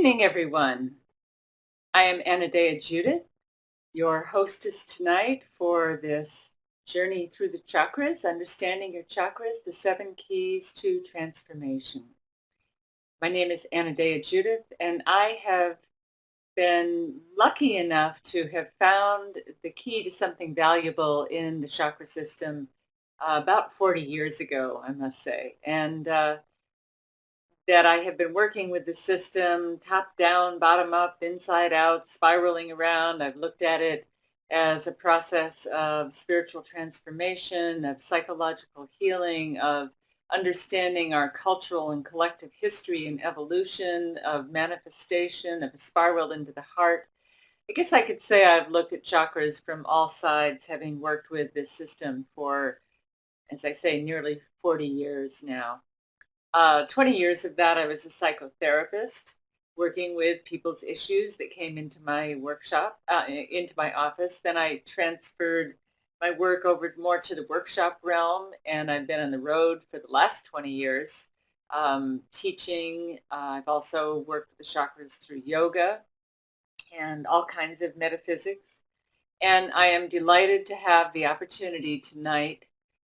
evening, everyone. I am Anodea Judith, your hostess tonight for this journey through the chakras, understanding your chakras, the 7 keys to transformation. My name is Anodea Judith, and I have been lucky enough to have found the key to something valuable in the chakra system about 40 years ago, I must say. And that I have been working with the system top down, bottom up, inside out, spiraling around. I've looked at it as a process of spiritual transformation, of psychological healing, of understanding our cultural and collective history and evolution, of manifestation, of a spiral into the heart. I guess I could say I've looked at chakras from all sides, having worked with this system for, as I say, nearly 40 years now. 20 years of that, I was a psychotherapist working with people's issues that came into my workshop, into my office. Then I transferred my work over more to the workshop realm, and I've been on the road for the last 20 years teaching. I've also worked with the chakras through yoga and all kinds of metaphysics. And I am delighted to have the opportunity tonight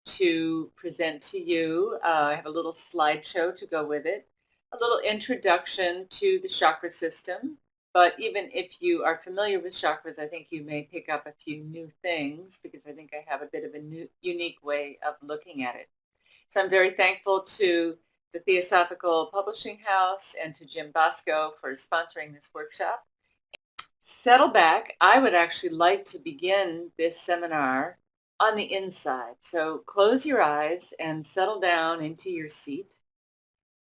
to present to you. I have a little slideshow to go with it, a little introduction to the chakra system. But even if you are familiar with chakras, I think you may pick up a few new things because I think I have a bit of a unique way of looking at it. So I'm very thankful to the Theosophical Publishing House and to Jim Bosco for sponsoring this workshop. Settle back. I would actually like to begin this seminar on the inside. So close your eyes and settle down into your seat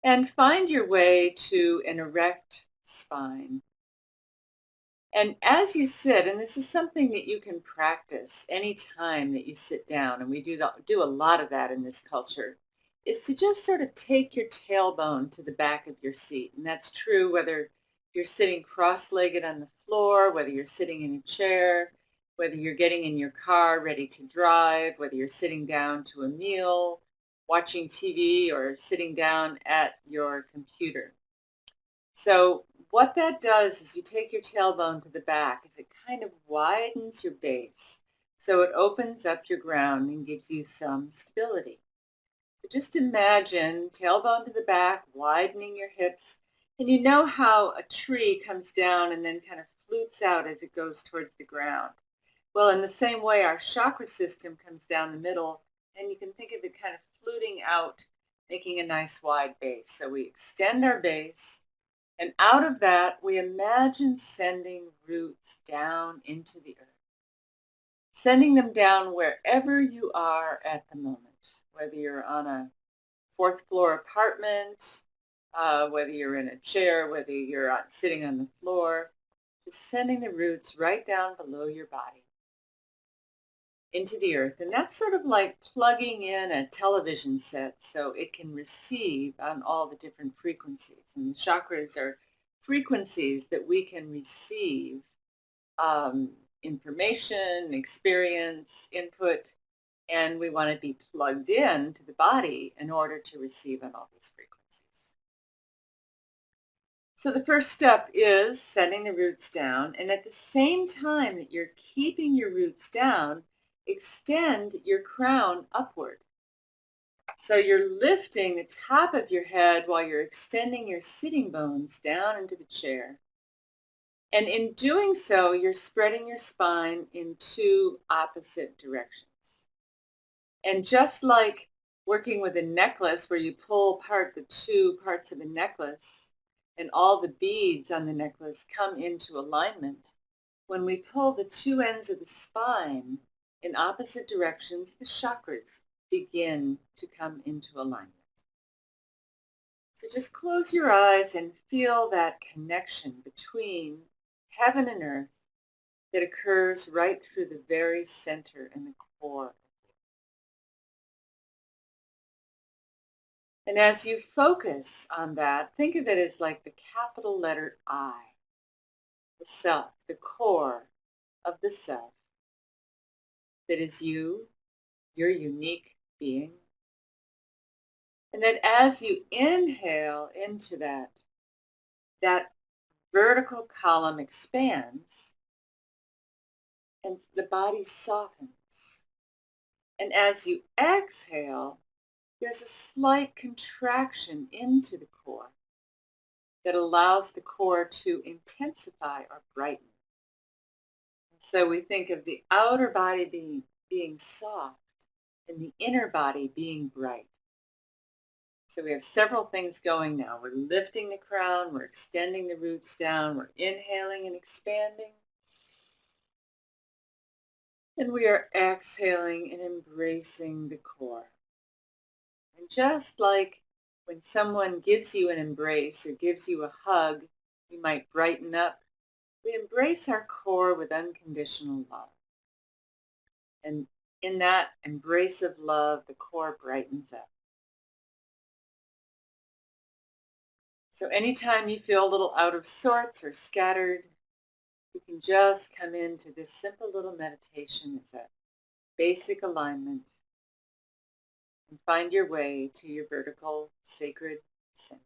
and find your way to an erect spine. And as you sit, and this is something that you can practice any time that you sit down, and we do a lot of that in this culture, is to just sort of take your tailbone to the back of your seat. And that's true whether you're sitting cross-legged on the floor, whether you're sitting in a chair, whether you're getting in your car ready to drive, whether you're sitting down to a meal, watching TV, or sitting down at your computer. So what that does is you take your tailbone to the back as it kind of widens your base. So it opens up your ground and gives you some stability. So just imagine tailbone to the back, widening your hips. And you know how a tree comes down and then kind of flutes out as it goes towards the ground. Well, in the same way, our chakra system comes down the middle, and you can think of it kind of fluting out, making a nice wide base. So we extend our base, and out of that, we imagine sending roots down into the earth, sending them down wherever you are at the moment, whether you're on a 4th floor apartment, whether you're in a chair, whether you're sitting on the floor, just sending the roots right down below your body into the earth. And that's sort of like plugging in a television set so it can receive on all the different frequencies. And the chakras are frequencies that we can receive information, experience, input, and we want to be plugged in to the body in order to receive on all these frequencies. So the first step is sending the roots down, and at the same time that you're keeping your roots down, extend your crown upward. So you're lifting the top of your head while you're extending your sitting bones down into the chair. And in doing so, you're spreading your spine in 2 opposite directions. And just like working with a necklace where you pull apart the 2 parts of a necklace and all the beads on the necklace come into alignment, when we pull the 2 ends of the spine in opposite directions, the chakras begin to come into alignment. So just close your eyes and feel that connection between heaven and earth that occurs right through the very center and the core. And as you focus on that, think of it as like the capital letter I, the self, the core of the self. That is you, your unique being. And that as you inhale into that vertical column expands and the body softens. And as you exhale, there's a slight contraction into the core that allows the core to intensify or brighten. And so we think of the outer body being soft and the inner body being bright. So we have several things going now. We're lifting the crown, we're extending the roots down, we're inhaling and expanding. And we are exhaling and embracing the core. And just like when someone gives you an embrace or gives you a hug, you might brighten up. We embrace our core with unconditional love. And in that embrace of love, the core brightens up. So anytime you feel a little out of sorts or scattered, you can just come into this simple little meditation as a basic alignment and find your way to your vertical sacred center.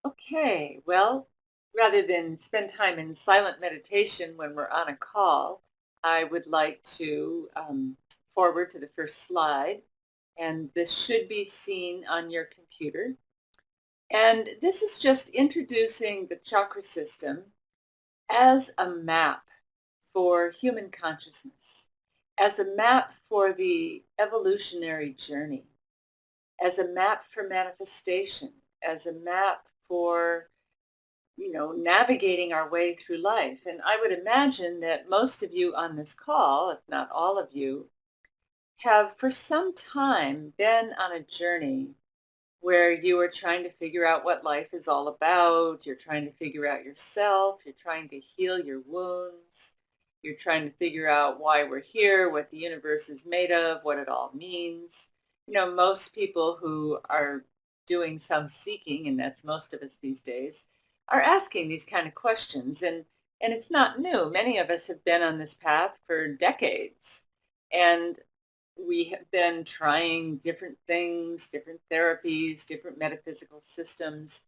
Okay, well, rather than spend time in silent meditation when we're on a call, I would like to forward to the first slide, and this should be seen on your computer. And this is just introducing the chakra system as a map for human consciousness, as a map for the evolutionary journey, as a map for manifestation, as a map for navigating our way through life. And I would imagine that most of you on this call, if not all of you, have for some time been on a journey where you are trying to figure out what life is all about. You're trying to figure out yourself. You're trying to heal your wounds. You're trying to figure out why we're here, what the universe is made of, what it all means. Most people who are doing some seeking, and that's most of us these days, are asking these kind of questions. And it's not new. Many of us have been on this path for decades. And we have been trying different things, different therapies, different metaphysical systems.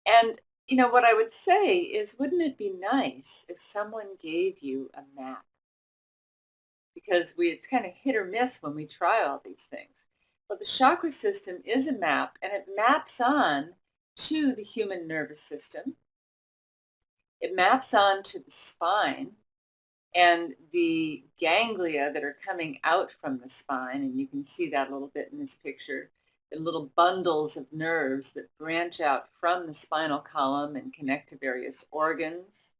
And, what I would say is, wouldn't it be nice if someone gave you a map? Because it's kind of hit or miss when we try all these things. But the chakra system is a map, and it maps on to the human nervous system. It maps on to the spine and the ganglia that are coming out from the spine, and you can see that a little bit in this picture, the little bundles of nerves that branch out from the spinal column and connect to various organs.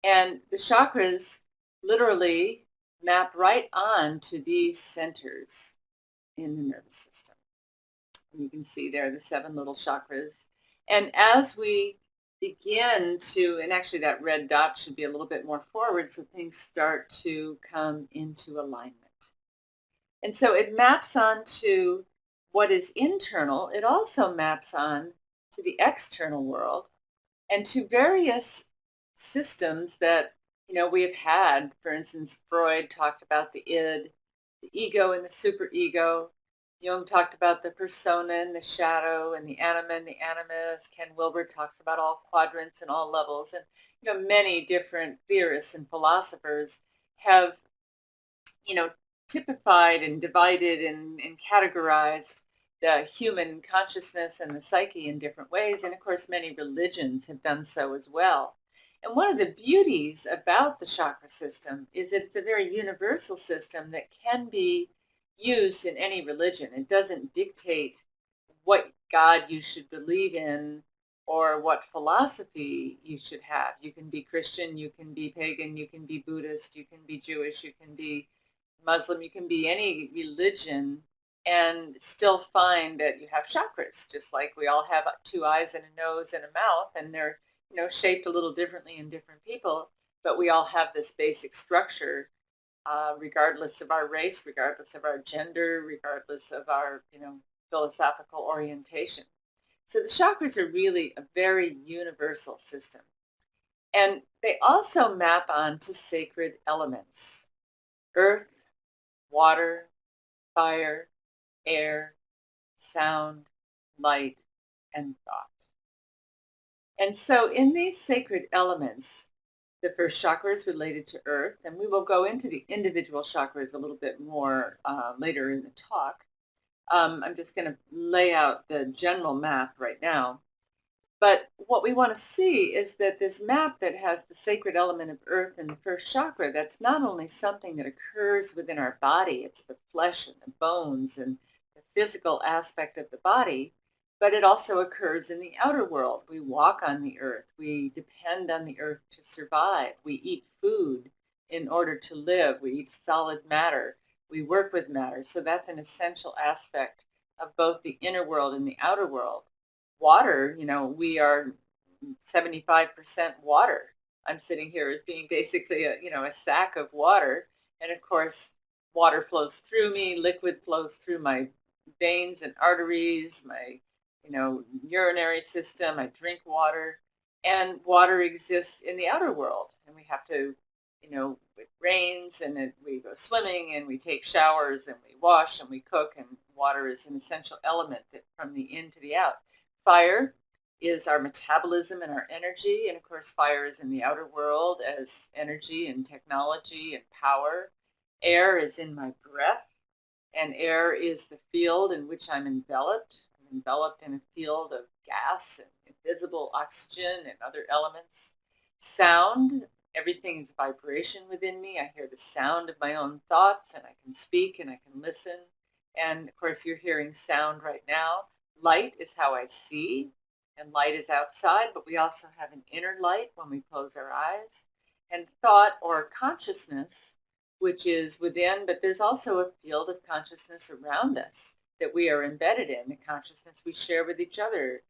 And the chakras literally map right on to these centers in the nervous system. And you can see there the 7 little chakras. And as we begin to, and actually that red dot should be a little bit more forward so things start to come into alignment. And so it maps on to what is internal. It also maps on to the external world and to various systems that, we have had. For instance, Freud talked about the id, the ego and the superego. Jung talked about the persona and the shadow and the anima and the animus. Ken Wilber talks about all quadrants and all levels. And, many different theorists and philosophers have, typified and divided and categorized the human consciousness and the psyche in different ways. And of course, many religions have done so as well. And one of the beauties about the chakra system is that it's a very universal system that can be used in any religion. It doesn't dictate what God you should believe in or what philosophy you should have. You can be Christian, you can be pagan, you can be Buddhist, you can be Jewish, you can be Muslim, you can be any religion and still find that you have chakras, just like we all have 2 eyes and a nose and a mouth, and they're shaped a little differently in different people, but we all have this basic structure, regardless of our race, regardless of our gender, regardless of our philosophical orientation. So the chakras are really a very universal system. And they also map on to sacred elements: earth, water, fire, air, sound, light, and thought. And so in these sacred elements, the first chakra is related to earth, and we will go into the individual chakras a little bit more later in the talk. I'm just going to lay out the general map right now. But what we want to see is that this map that has the sacred element of earth in the first chakra, that's not only something that occurs within our body, it's the flesh and the bones and the physical aspect of the body, but it also occurs in the outer world. We walk on the earth. We depend on the earth to survive. We eat food in order to live. We eat solid matter. We work with matter. So that's an essential aspect of both the inner world and the outer world. Water, we are 75% water. I'm sitting here as being basically a sack of water. And of course, water flows through me, liquid flows through my veins and arteries, my, urinary system. I drink water, and water exists in the outer world. And we have to, it rains and we go swimming and we take showers and we wash and we cook, and water is an essential element that from the in to the out. Fire is our metabolism and our energy, and of course fire is in the outer world as energy and technology and power. Air is in my breath, and air is the field in which I'm enveloped. I'm enveloped in a field of gas and invisible oxygen and other elements. Sound, everything is vibration within me. I hear the sound of my own thoughts, and I can speak and I can listen. And of course you're hearing sound right now. Light is how I see, and light is outside, but we also have an inner light when we close our eyes. And thought or consciousness, which is within, but there's also a field of consciousness around us that we are embedded in, the consciousness we share with each other,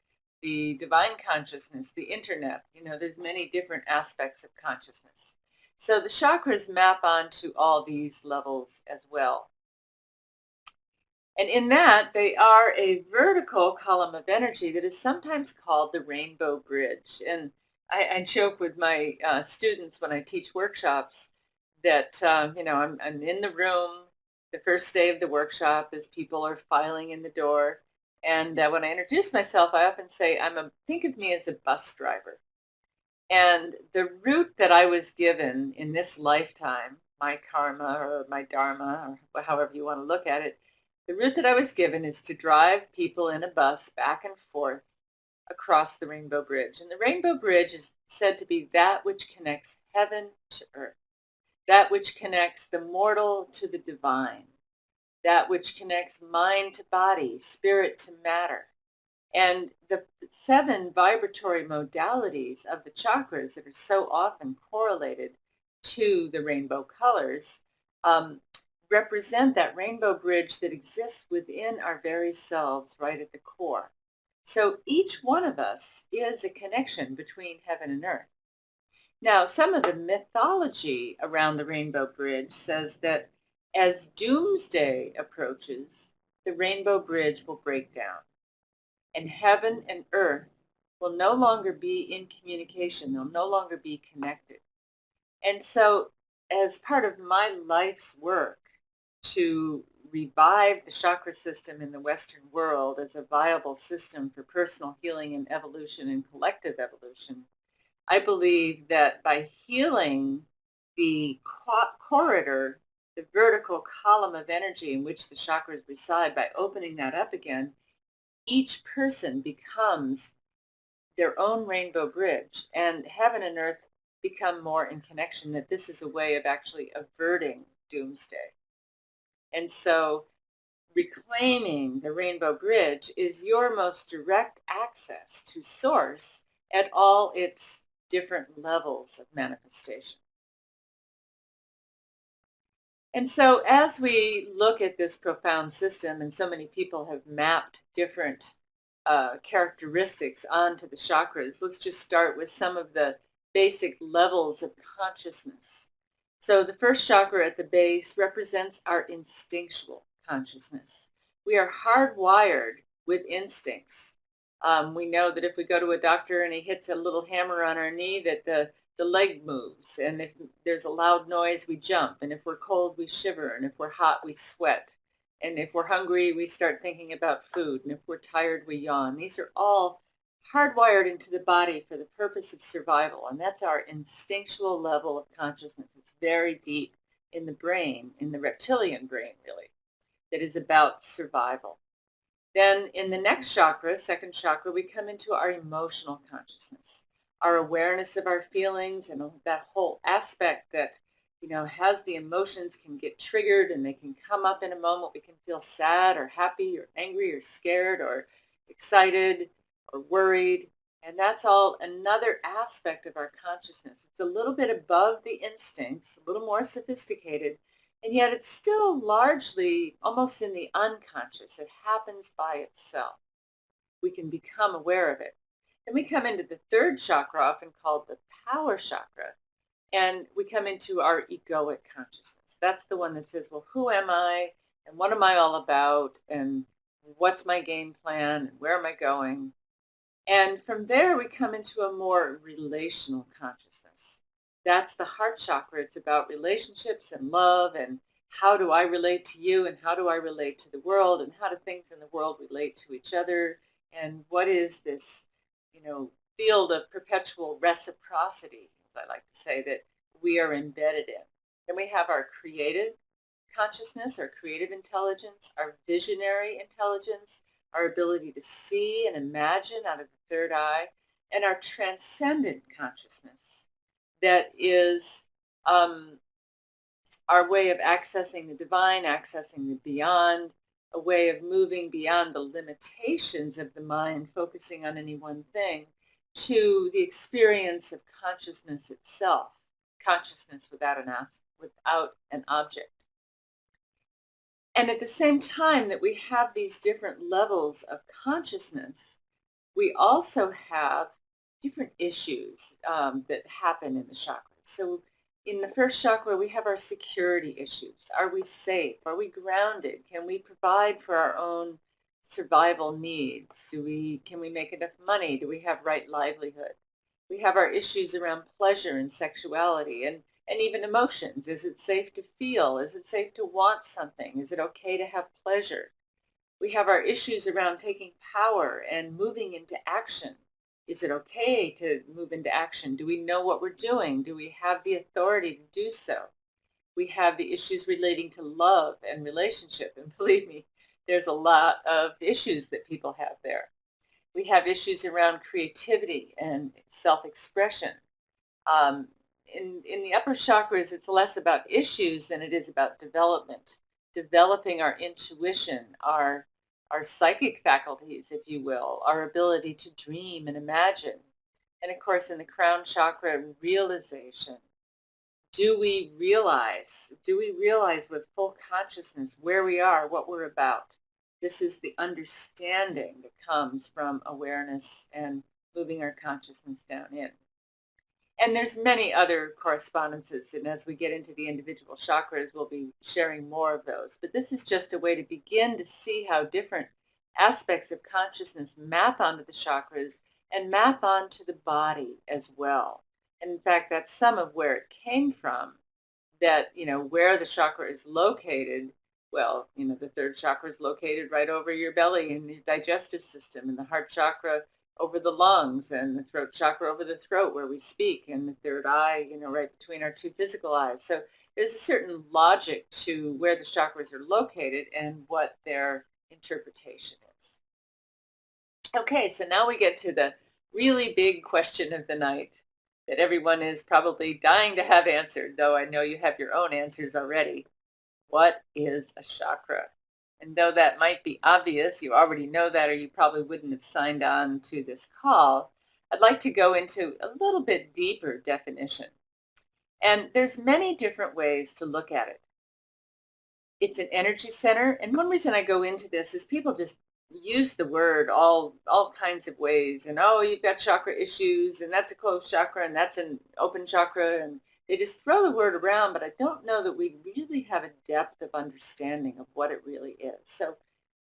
the divine consciousness, the internet. There's many different aspects of consciousness. So the chakras map onto all these levels as well. And in that, they are a vertical column of energy that is sometimes called the rainbow bridge. And I joke with my students when I teach workshops that, I'm in the room the first day of the workshop as people are filing in the door. And when I introduce myself, I often say, think of me as a bus driver. And the route that I was given in this lifetime, my karma or my dharma, or however you want to look at it, the route that I was given is to drive people in a bus back and forth across the Rainbow Bridge. And the Rainbow Bridge is said to be that which connects heaven to earth, that which connects the mortal to the divine, that which connects mind to body, spirit to matter. And the 7 vibratory modalities of the chakras that are so often correlated to the rainbow colors represent that rainbow bridge that exists within our very selves right at the core. So each one of us is a connection between heaven and earth. Now, some of the mythology around the rainbow bridge says that as doomsday approaches, the rainbow bridge will break down, and heaven and earth will no longer be in communication. They'll no longer be connected. And so as part of my life's work to revive the chakra system in the Western world as a viable system for personal healing and evolution and collective evolution, I believe that by healing the corridor, the vertical column of energy in which the chakras reside, by opening that up again, each person becomes their own rainbow bridge, and heaven and earth become more in connection, that this is a way of actually averting doomsday. And so reclaiming the rainbow bridge is your most direct access to source at all its different levels of manifestation. And so as we look at this profound system, and so many people have mapped different characteristics onto the chakras, let's just start with some of the basic levels of consciousness. So the first chakra at the base represents our instinctual consciousness. We are hardwired with instincts. We know that if we go to a doctor and he hits a little hammer on our knee, that the leg moves, and if there's a loud noise, we jump, and if we're cold, we shiver, and if we're hot, we sweat. And if we're hungry, we start thinking about food. And if we're tired, we yawn. These are all hardwired into the body for the purpose of survival. And that's our instinctual level of consciousness. It's very deep in the brain, in the reptilian brain, really, that is about survival. Then in the next chakra, second chakra, we come into our emotional consciousness, our awareness of our feelings, and that whole aspect that, has the emotions can get triggered and they can come up in a moment. We can feel sad or happy or angry or scared or excited or worried. And that's all another aspect of our consciousness. It's a little bit above the instincts, a little more sophisticated, and yet it's still largely almost in the unconscious. It happens by itself. We can become aware of it. Then we come into the third chakra, often called the power chakra, and we come into our egoic consciousness. That's the one that says, well, who am I, and what am I all about, and what's my game plan, and where am I going? And from there, we come into a more relational consciousness. That's the heart chakra. It's about relationships and love and how do I relate to you and how do I relate to the world and how do things in the world relate to each other and what is this, field of perpetual reciprocity, as I like to say, that we are embedded in. Then we have our creative consciousness, our creative intelligence, our visionary intelligence, our ability to see and imagine out of the third eye, and our transcendent consciousness that is our way of accessing the divine, accessing the beyond, a way of moving beyond the limitations of the mind, focusing on any one thing, to the experience of consciousness itself, consciousness without an object. And at the same time that we have these different levels of consciousness, we also have different issues that happen in the chakras. So in the first chakra, we have our security issues. Are we safe? Are we grounded? Can we provide for our own survival needs? Can we make enough money? Do we have right livelihood? We have our issues around pleasure and sexuality and even emotions. Is it safe to feel? Is it safe to want something? Is it okay to have pleasure? We have our issues around taking power and moving into action. Is it okay to move into action? Do we know what we're doing? Do we have the authority to do so? We have the issues relating to love and relationship. And believe me, there's a lot of issues that people have there. We have issues around creativity and self-expression. In the upper chakras, it's less about issues than it is about development, developing our intuition, our psychic faculties, if you will, our ability to dream and imagine. And of course, in the crown chakra, realization. Do we realize with full consciousness where we are, what we're about? This is the understanding that comes from awareness and moving our consciousness down in. And there's many other correspondences, and as we get into the individual chakras, we'll be sharing more of those. But this is just a way to begin to see how different aspects of consciousness map onto the chakras and map onto the body as well. And in fact, that's some of where it came from, that, where the chakra is located. Well, the third chakra is located right over your belly in your digestive system, and the heart chakra over the lungs, and the throat chakra over the throat where we speak, and the third eye, right between our two physical eyes. So there's a certain logic to where the chakras are located and what their interpretation is. Okay, so now we get to the really big question of the night that everyone is probably dying to have answered, though I know you have your own answers already. What is a chakra? And though that might be obvious, you already know that, or you probably wouldn't have signed on to this call, I'd like to go into a little bit deeper definition. And there's many different ways to look at it. It's an energy center, and one reason I go into this is people just use the word all kinds of ways, and you've got chakra issues, and that's a closed chakra, and that's an open chakra, and they just throw the word around, but I don't know that we really have a depth of understanding of what it really is. So,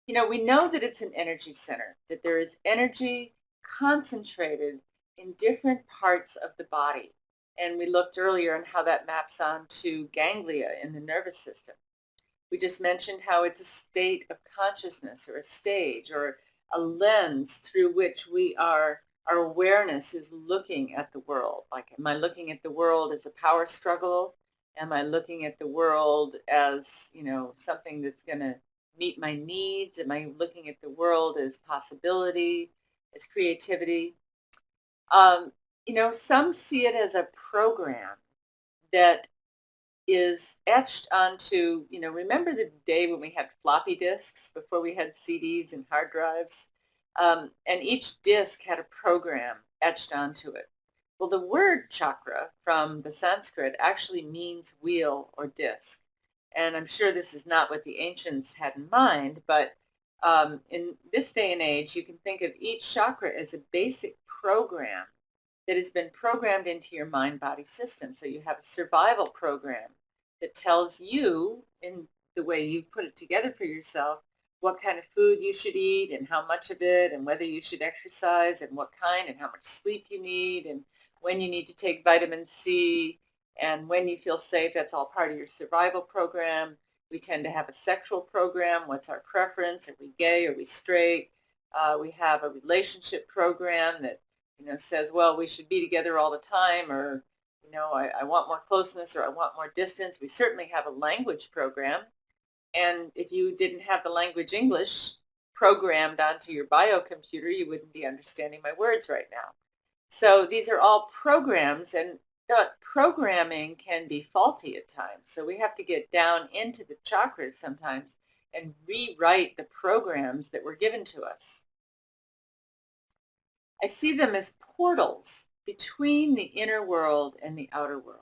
we know that it's an energy center, that there is energy concentrated in different parts of the body. And we looked earlier on how that maps on to ganglia in the nervous system. We just mentioned how it's a state of consciousness or a stage or a lens through which our awareness is looking at the world. Like, am I looking at the world as a power struggle? Am I looking at the world as, something that's going to meet my needs? Am I looking at the world as possibility, as creativity? Some see it as a program that is etched onto, remember the day when we had floppy disks before we had CDs and hard drives? And each disk had a program etched onto it. Well, the word chakra from the Sanskrit actually means wheel or disc. And I'm sure this is not what the ancients had in mind, but in this day and age, you can think of each chakra as a basic program that has been programmed into your mind-body system. So you have a survival program that tells you, in the way you put it together for yourself, what kind of food you should eat and how much of it, and whether you should exercise and what kind, and how much sleep you need, and when you need to take vitamin C, and when you feel safe. That's all part of your survival program. We tend to have a sexual program. What's our preference? Are we gay? Are we straight? We have a relationship program that says, well, we should be together all the time, or, I want more closeness, or I want more distance. We certainly have a language program. And if you didn't have the language English programmed onto your biocomputer, you wouldn't be understanding my words right now. So these are all programs, and programming can be faulty at times. So we have to get down into the chakras sometimes and rewrite the programs that were given to us. I see them as portals between the inner world and the outer world.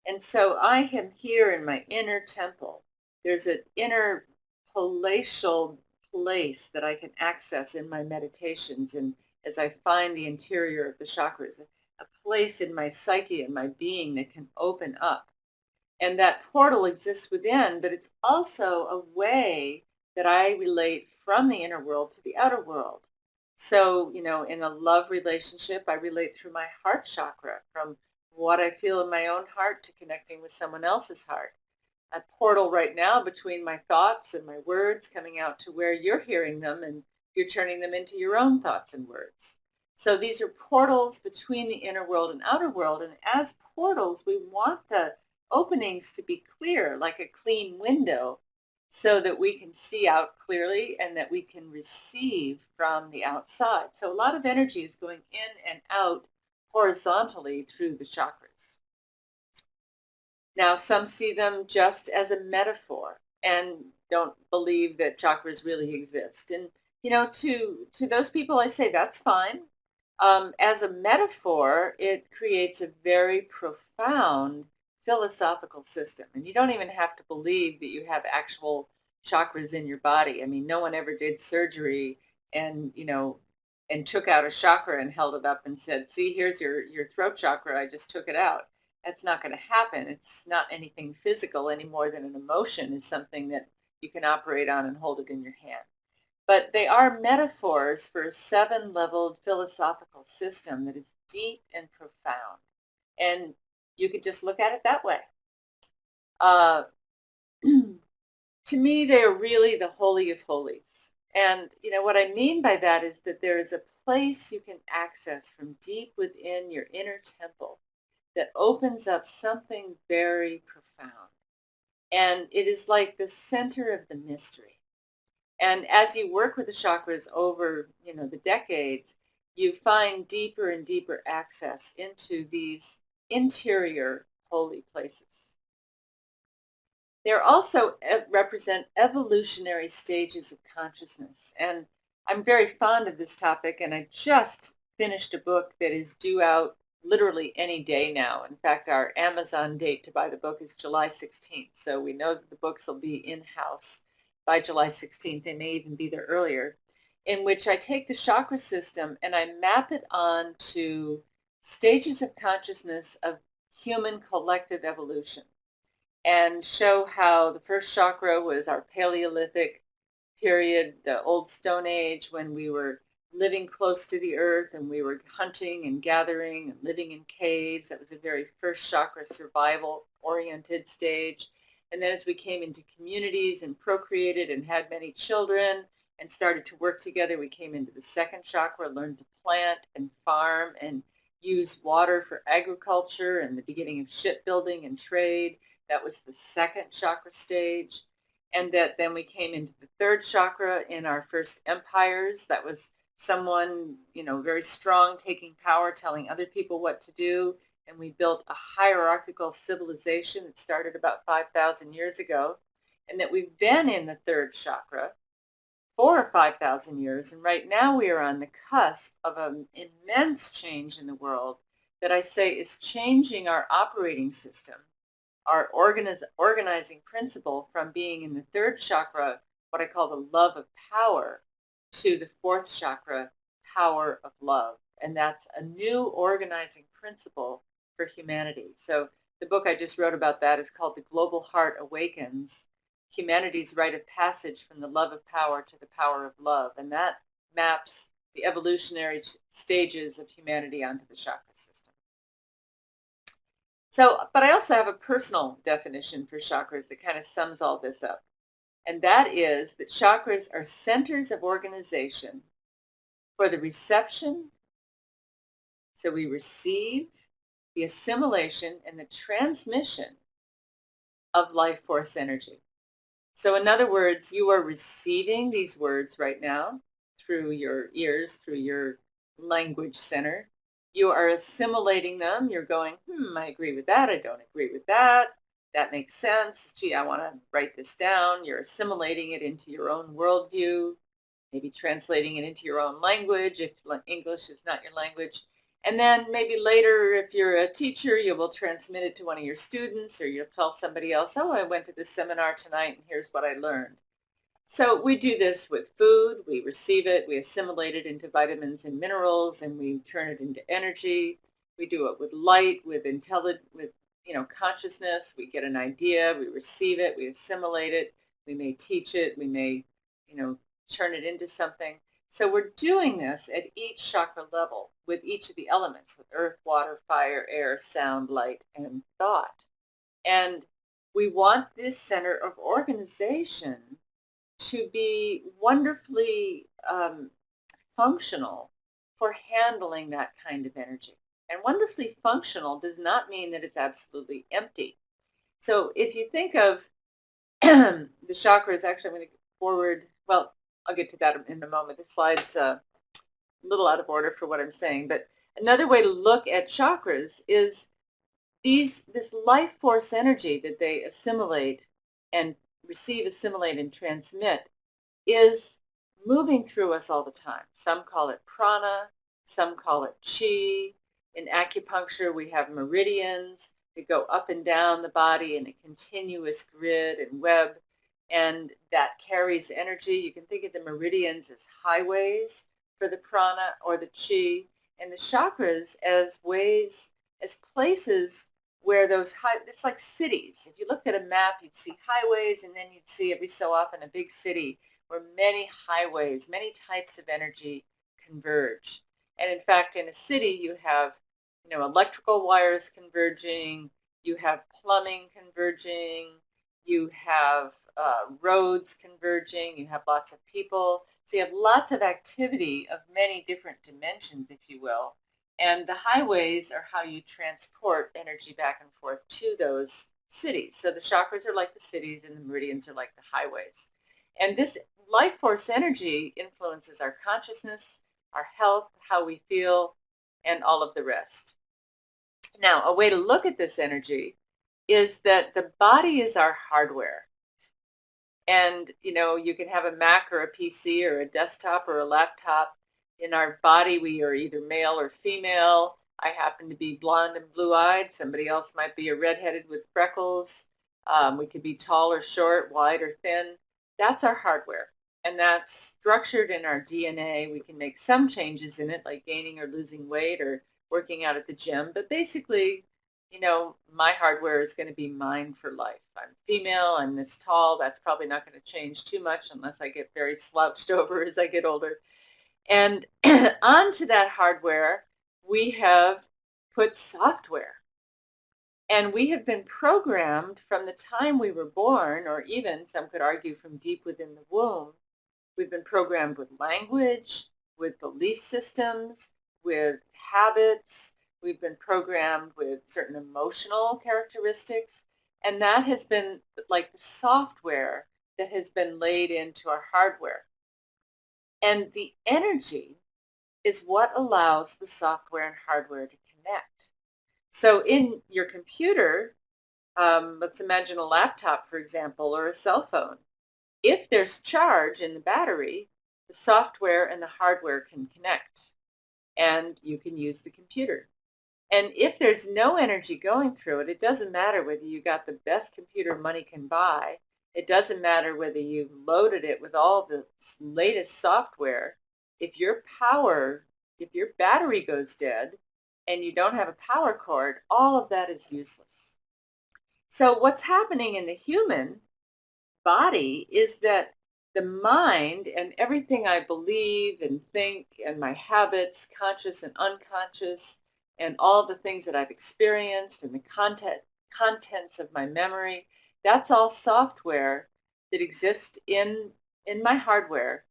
And so I am here in my inner temple. There's an inner palatial place that I can access in my meditations and as I find the interior of the chakras, a place in my psyche and my being that can open up. And that portal exists within, but it's also a way that I relate from the inner world to the outer world. So, in a love relationship, I relate through my heart chakra, from what I feel in my own heart to connecting with someone else's heart. A portal right now between my thoughts and my words coming out to where you're hearing them and you're turning them into your own thoughts and words. So these are portals between the inner world and outer world. And as portals, we want the openings to be clear, like a clean window, so that we can see out clearly and that we can receive from the outside. So a lot of energy is going in and out horizontally through the chakras. Now, some see them just as a metaphor and don't believe that chakras really exist. And, to those people, I say that's fine. As a metaphor, it creates a very profound philosophical system. And you don't even have to believe that you have actual chakras in your body. I mean, no one ever did surgery and, and took out a chakra and held it up and said, see, here's your throat chakra. I just took it out. That's not going to happen. It's not anything physical any more than an emotion is something that you can operate on and hold it in your hand. But they are metaphors for a 7-leveled philosophical system that is deep and profound. And you could just look at it that way. To me, they are really the Holy of Holies. And, what I mean by that is that there is a place you can access from deep within your inner temple that opens up something very profound. And it is like the center of the mystery. And as you work with the chakras over, the decades, you find deeper and deeper access into these interior holy places. They also represent evolutionary stages of consciousness. And I'm very fond of this topic, and I just finished a book that is due out literally any day now. In fact, our Amazon date to buy the book is July 16th. So we know that the books will be in-house by July 16th. They may even be there earlier, in which I take the chakra system and I map it on to stages of consciousness of human collective evolution and show how the first chakra was our Paleolithic period, the old Stone Age, when we were living close to the earth and we were hunting and gathering and living in caves. That was a very first chakra survival-oriented stage. And then as we came into communities and procreated and had many children and started to work together, we came into the second chakra, learned to plant and farm and use water for agriculture and the beginning of shipbuilding and trade. That was the second chakra stage. And that then we came into the third chakra in our first empires. That was someone, very strong, taking power, telling other people what to do. And we built a hierarchical civilization that started about 5,000 years ago. And that we've been in the third chakra for 5,000 years. And right now we are on the cusp of an immense change in the world that I say is changing our operating system, our organizing principle from being in the third chakra, what I call the love of power, to the fourth chakra, power of love. And that's a new organizing principle for humanity. So the book I just wrote about that is called The Global Heart Awakens, Humanity's Rite of Passage from the Love of Power to the Power of Love. And that maps the evolutionary stages of humanity onto the chakra system. So, but I also have a personal definition for chakras that kind of sums all this up. And that is that chakras are centers of organization for the reception. So we receive the assimilation and the transmission of life force energy. So in other words, you are receiving these words right now through your ears, through your language center. You are assimilating them. You're going, I agree with that. I don't agree with that. That makes sense. Gee, I want to write this down. You're assimilating it into your own worldview, maybe translating it into your own language if English is not your language. And then maybe later, if you're a teacher, you will transmit it to one of your students, or you'll tell somebody else, oh, I went to this seminar tonight and here's what I learned. So we do this with food. We receive it, we assimilate it into vitamins and minerals, and we turn it into energy. We do it with light, with consciousness. We get an idea, we receive it, we assimilate it. We may teach it, we may, turn it into something. So we're doing this at each chakra level with each of the elements, with earth, water, fire, air, sound, light, and thought. And we want this center of organization to be wonderfully functional for handling that kind of energy. And wonderfully functional does not mean that it's absolutely empty. So if you think of the chakras, actually I'm going to go forward, well, I'll get to that in a moment. The slide's a little out of order for what I'm saying, but another way to look at chakras is this life force energy that they assimilate and receive, assimilate, and transmit is moving through us all the time. Some call it prana, some call it chi. In acupuncture, we have meridians that go up and down the body in a continuous grid and web, and that carries energy. You can think of the meridians as highways for the prana or the chi, and the chakras as ways, as places where it's like cities. If you looked at a map, you'd see highways, and then you'd see every so often a big city where many highways, many types of energy converge. And in fact, in a city, you have, electrical wires converging, you have plumbing converging, you have roads converging, you have lots of people. So you have lots of activity of many different dimensions, if you will. And the highways are how you transport energy back and forth to those cities. So the chakras are like the cities and the meridians are like the highways. And this life force energy influences our consciousness, our health, how we feel, and all of the rest. Now, a way to look at this energy is that the body is our hardware. And, you can have a Mac or a PC or a desktop or a laptop. In our body, we are either male or female. I happen to be blonde and blue-eyed. Somebody else might be a redheaded with freckles. We could be tall or short, wide or thin. That's our hardware. And that's structured in our DNA. We can make some changes in it, like gaining or losing weight or working out at the gym. But basically, my hardware is going to be mine for life. I'm female, I'm this tall. That's probably not going to change too much unless I get very slouched over as I get older. And onto that hardware, we have put software. And we have been programmed from the time we were born, or even some could argue from deep within the womb. We've been programmed with language, with belief systems, with habits. We've been programmed with certain emotional characteristics. And that has been like the software that has been laid into our hardware. And the energy is what allows the software and hardware to connect. So in your computer, let's imagine a laptop, for example, or a cell phone. If there's charge in the battery, the software and the hardware can connect, and you can use the computer. And if there's no energy going through it, it doesn't matter whether you got the best computer money can buy. It doesn't matter whether you loaded it with all the latest software. If your battery goes dead and you don't have a power cord, all of that is useless. So what's happening in the human body is that the mind and everything I believe and think and my habits, conscious and unconscious, and all the things that I've experienced and the contents of my memory, that's all software that exists in my hardware.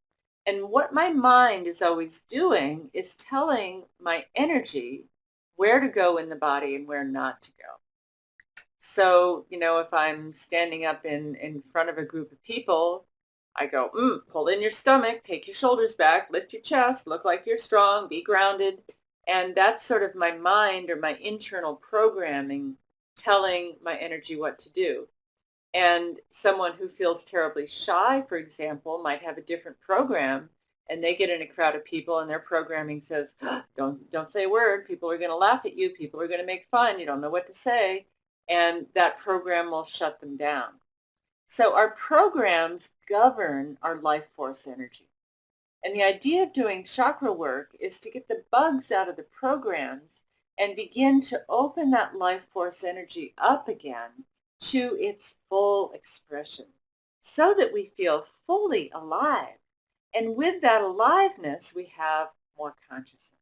And what my mind is always doing is telling my energy where to go in the body and where not to go. So, if I'm standing up in front of a group of people, I go, pull in your stomach, take your shoulders back, lift your chest, look like you're strong, be grounded. And that's sort of my mind or my internal programming telling my energy what to do. And someone who feels terribly shy, for example, might have a different program, and they get in a crowd of people and their programming says, don't say a word, people are going to laugh at you, people are going to make fun, you don't know what to say. And that program will shut them down. So our programs govern our life force energy. And the idea of doing chakra work is to get the bugs out of the programs and begin to open that life force energy up again to its full expression so that we feel fully alive. And with that aliveness, we have more consciousness.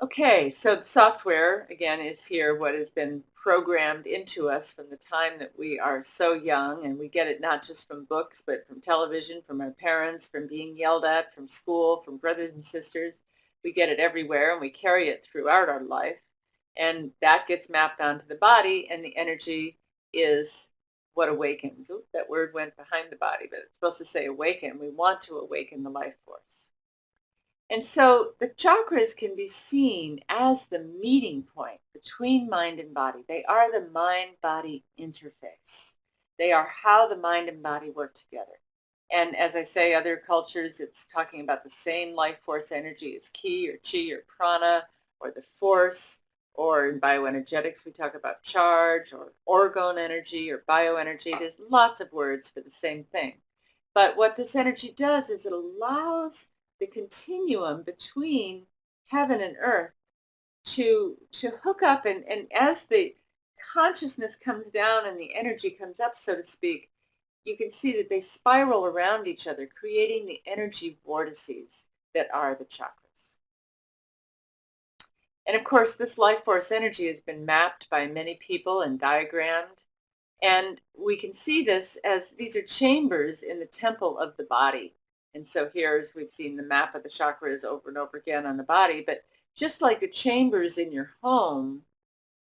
Okay, so the software, again, is here, what has been programmed into us from the time that we are so young, and we get it not just from books, but from television, from our parents, from being yelled at, from school, from brothers and sisters. We get it everywhere, and we carry it throughout our life, and that gets mapped onto the body, and the energy is what awakens. Oops, that word went behind the body, but it's supposed to say awaken. We want to awaken the life force. And so the chakras can be seen as the meeting point between mind and body. They are the mind-body interface. They are how the mind and body work together. And as I say, other cultures, it's talking about the same life force energy as ki or chi or prana or the force, or in bioenergetics we talk about charge or orgone energy or bioenergy. There's lots of words for the same thing. But what this energy does is it allows the continuum between heaven and earth to hook up, and as the consciousness comes down and the energy comes up, so to speak, you can see that they spiral around each other, creating the energy vortices that are the chakras. And of course, this life force energy has been mapped by many people and diagrammed, and we can see this as these are chambers in the temple of the body. And so here, as we've seen the map of the chakras over and over again on the body, but just like the chambers in your home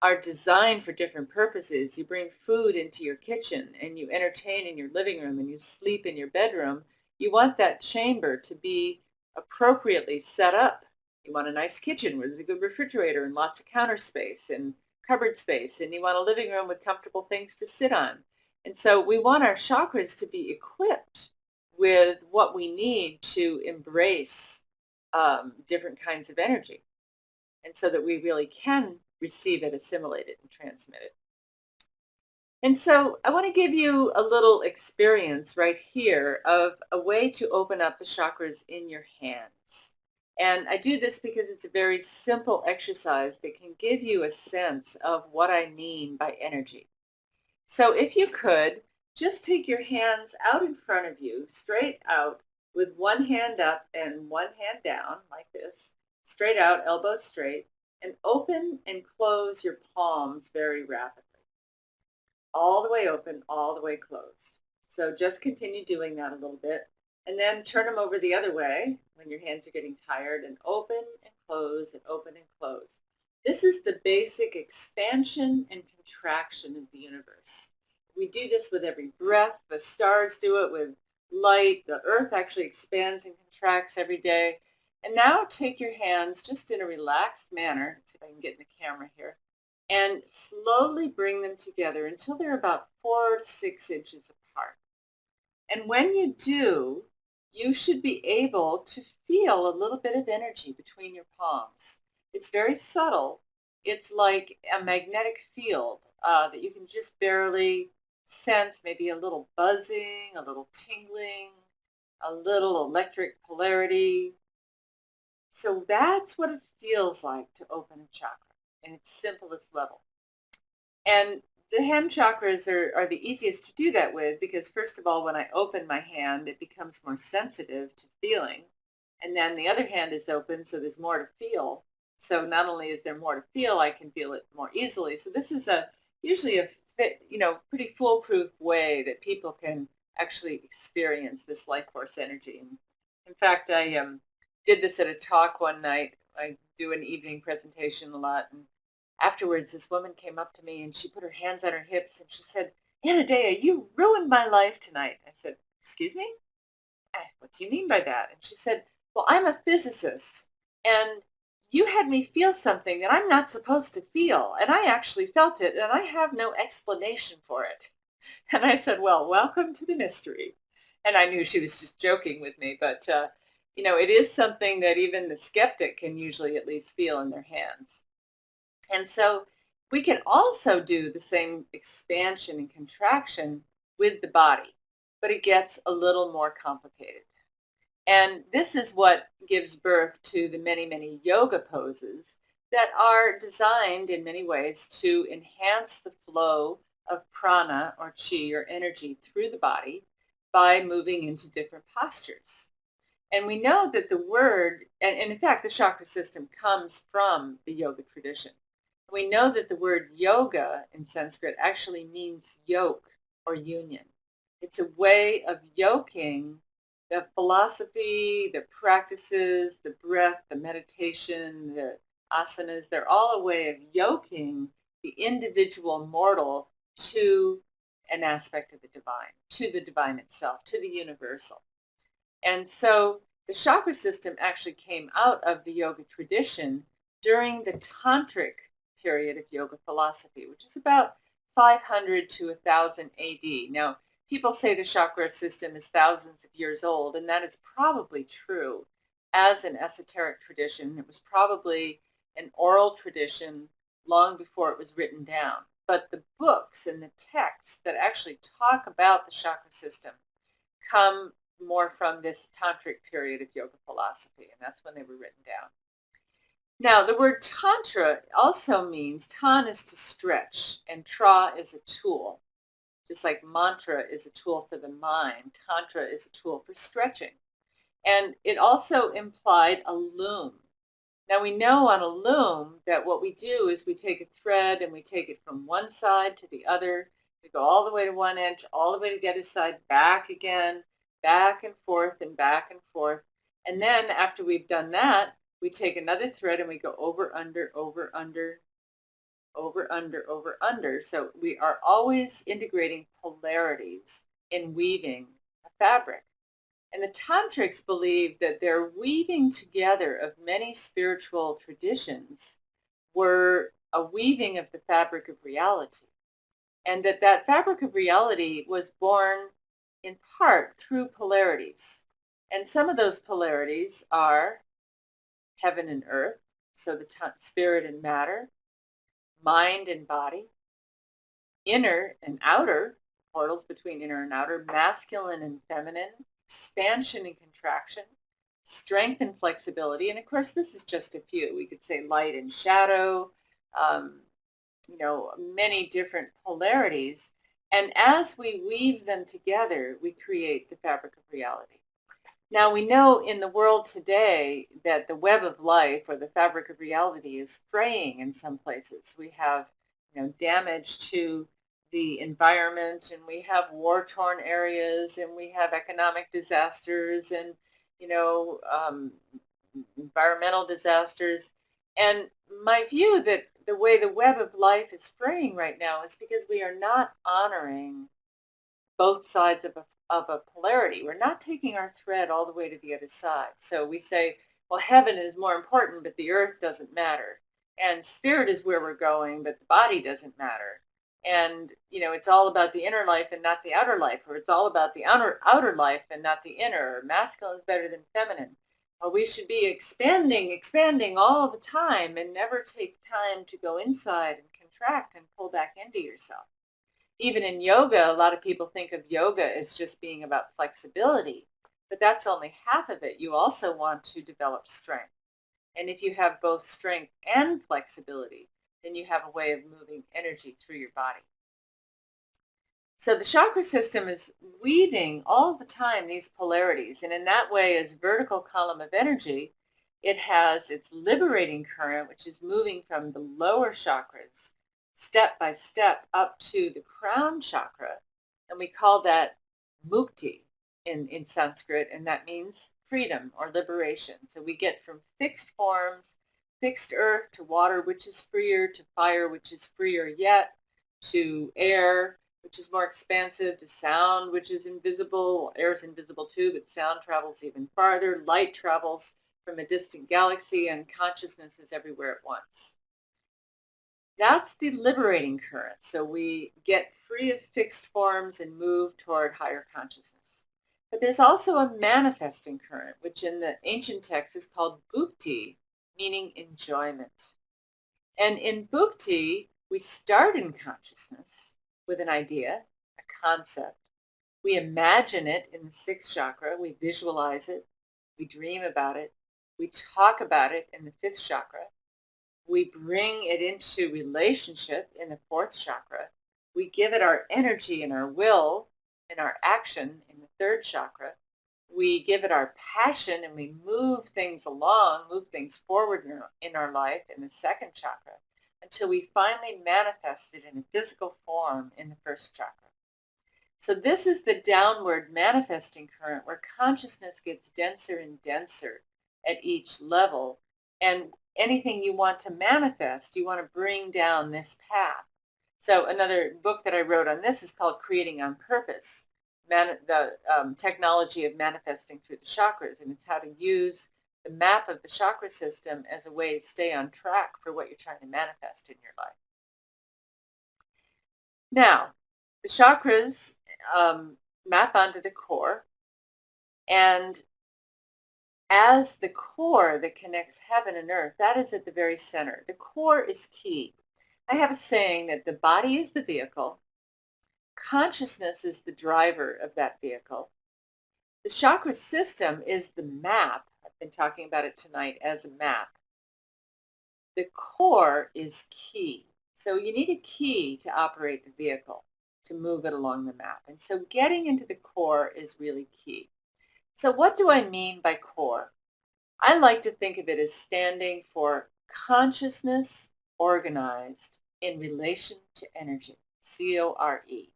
are designed for different purposes. You bring food into your kitchen and you entertain in your living room and you sleep in your bedroom. You want that chamber to be appropriately set up. You want a nice kitchen with a good refrigerator and lots of counter space and cupboard space, and you want a living room with comfortable things to sit on. And so we want our chakras to be equipped with what we need to embrace different kinds of energy, and so that we really can receive it, assimilate it, and transmit it. And so I want to give you a little experience right here of a way to open up the chakras in your hands. And I do this because it's a very simple exercise that can give you a sense of what I mean by energy. So if you could, just take your hands out in front of you, straight out, with one hand up and one hand down, like this, straight out, elbows straight. And open and close your palms very rapidly. All the way open, all the way closed. So just continue doing that a little bit. And then turn them over the other way when your hands are getting tired, and open and close and open and close. This is the basic expansion and contraction of the universe. We do this with every breath. The stars do it with light. The earth actually expands and contracts every day. And now take your hands just in a relaxed manner. Let's see if I can get in the camera here. And slowly bring them together until they're about 4 to 6 inches apart. And when you do, you should be able to feel a little bit of energy between your palms. It's very subtle. It's like a magnetic field that you can just barely sense, maybe a little buzzing, a little tingling, a little electric polarity. So that's what it feels like to open a chakra in its simplest level. And the hand chakras are the easiest to do that with because, first of all, when I open my hand, it becomes more sensitive to feeling. And then the other hand is open, so there's more to feel. So not only is there more to feel, I can feel it more easily. So this is usually a pretty foolproof way that people can actually experience this life force energy. And in fact, I did this at a talk one night. I do an evening presentation a lot, and afterwards this woman came up to me and she put her hands on her hips and she said, "Anodea, you ruined my life tonight." I said, "Excuse me? What do you mean by that?" And she said, "Well, I'm a physicist, and you had me feel something that I'm not supposed to feel, and I actually felt it, and I have no explanation for it." And I said, "Well, welcome to the mystery." And I knew she was just joking with me, but it is something that even the skeptic can usually at least feel in their hands. And so we can also do the same expansion and contraction with the body, but it gets a little more complicated. And this is what gives birth to the many, many yoga poses that are designed in many ways to enhance the flow of prana or chi or energy through the body by moving into different postures. And we know that the word, and in fact the chakra system comes from the yoga tradition. We know that the word yoga in Sanskrit actually means yoke or union. It's a way of yoking the philosophy, the practices, the breath, the meditation, the asanas. They're all a way of yoking the individual mortal to an aspect of the divine, to the divine itself, to the universal. And so the chakra system actually came out of the yoga tradition during the tantric period of yoga philosophy, which is about 500 to 1000 AD. Now, people say the chakra system is thousands of years old, and that is probably true as an esoteric tradition. It was probably an oral tradition long before it was written down. But the books and the texts that actually talk about the chakra system come more from this tantric period of yoga philosophy, and that's when they were written down. Now, the word tantra also means, tan is to stretch, and tra is a tool. Just like mantra is a tool for the mind, tantra is a tool for stretching. And it also implied a loom. Now, we know on a loom that what we do is we take a thread and we take it from one side to the other. We go all the way to one edge, all the way to the other side, back again, back and forth and back and forth. And then after we've done that, we take another thread and we go over, under, over, under, over, under, over, under. So we are always integrating polarities in weaving a fabric. And the tantrics believe that their weaving together of many spiritual traditions were a weaving of the fabric of reality. And that fabric of reality was born in part through polarities. And some of those polarities are heaven and earth, so the spirit and matter, mind and body, inner and outer, portals between inner and outer, masculine and feminine, expansion and contraction, strength and flexibility, and of course this is just a few. We could say light and shadow, many different polarities, and as we weave them together, we create the fabric of reality. Now we know in the world today that the web of life or the fabric of reality is fraying in some places. We have, damage to the environment, and we have war-torn areas, and we have economic disasters, and you know um, environmental disasters. And my view that the way the web of life is fraying right now is because we are not honoring both sides of a polarity. We're not taking our thread all the way to the other side. So we say, well, heaven is more important, but the earth doesn't matter. And spirit is where we're going, but the body doesn't matter. And, it's all about the inner life and not the outer life, or it's all about the outer life and not the inner, or masculine is better than feminine. Or we should be expanding all the time and never take time to go inside and contract and pull back into yourself. Even in yoga, a lot of people think of yoga as just being about flexibility, but that's only half of it. You also want to develop strength. And if you have both strength and flexibility, then you have a way of moving energy through your body. So the chakra system is weaving all the time these polarities, and in that way, as vertical column of energy, it has its liberating current, which is moving from the lower chakras step by step up to the crown chakra, and we call that mukti in Sanskrit, and that means freedom or liberation. So we get from fixed forms, fixed earth, to water, which is freer, to fire, which is freer yet, to air, which is more expansive, to sound, which is invisible. Air is invisible too, but sound travels even farther. Light travels from a distant galaxy, and consciousness is everywhere at once. That's the liberating current. So we get free of fixed forms and move toward higher consciousness. But there's also a manifesting current, which in the ancient text is called bhukti, meaning enjoyment. And in bhukti, we start in consciousness with an idea, a concept. We imagine it in the sixth chakra. We visualize it. We dream about it. We talk about it in the fifth chakra. We bring it into relationship in the fourth chakra. We give it our energy and our will and our action in the third chakra. We give it our passion, and we move things along, move things forward in our life in the second chakra, until we finally manifest it in a physical form in the first chakra. So this is the downward manifesting current, where consciousness gets denser and denser at each level. And anything you want to manifest, you want to bring down this path. So another book that I wrote on this is called Creating on Purpose, the technology of manifesting through the chakras, and it's how to use the map of the chakra system as a way to stay on track for what you're trying to manifest in your life. Now, the chakras map onto the core, and as the core that connects heaven and earth, that is at the very center. The core is key. I have a saying that the body is the vehicle, consciousness is the driver of that vehicle. The chakra system is the map. I've been talking about it tonight as a map. The core is key. So you need a key to operate the vehicle, to move it along the map. And so getting into the core is really key. So what do I mean by core? I like to think of it as standing for consciousness organized in relation to energy, C-O-R-E.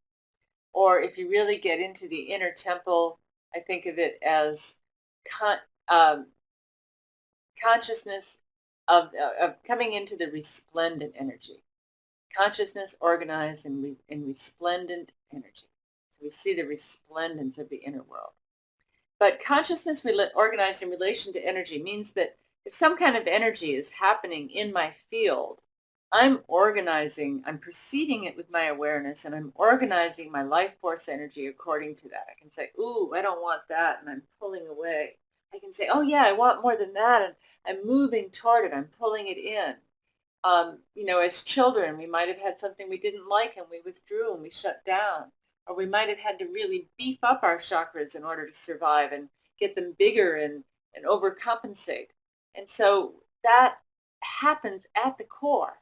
Or if you really get into the inner temple, I think of it as consciousness of coming into the resplendent energy. Consciousness organized in resplendent energy. So we see the resplendence of the inner world. But consciousness organized in relation to energy means that if some kind of energy is happening in my field, I'm organizing, I'm perceiving it with my awareness, and I'm organizing my life force energy according to that. I can say, ooh, I don't want that, and I'm pulling away. I can say, oh yeah, I want more than that, and I'm moving toward it, I'm pulling it in. As children, we might have had something we didn't like, and we withdrew and we shut down. Or we might have had to really beef up our chakras in order to survive and get them bigger and overcompensate. And so that happens at the core.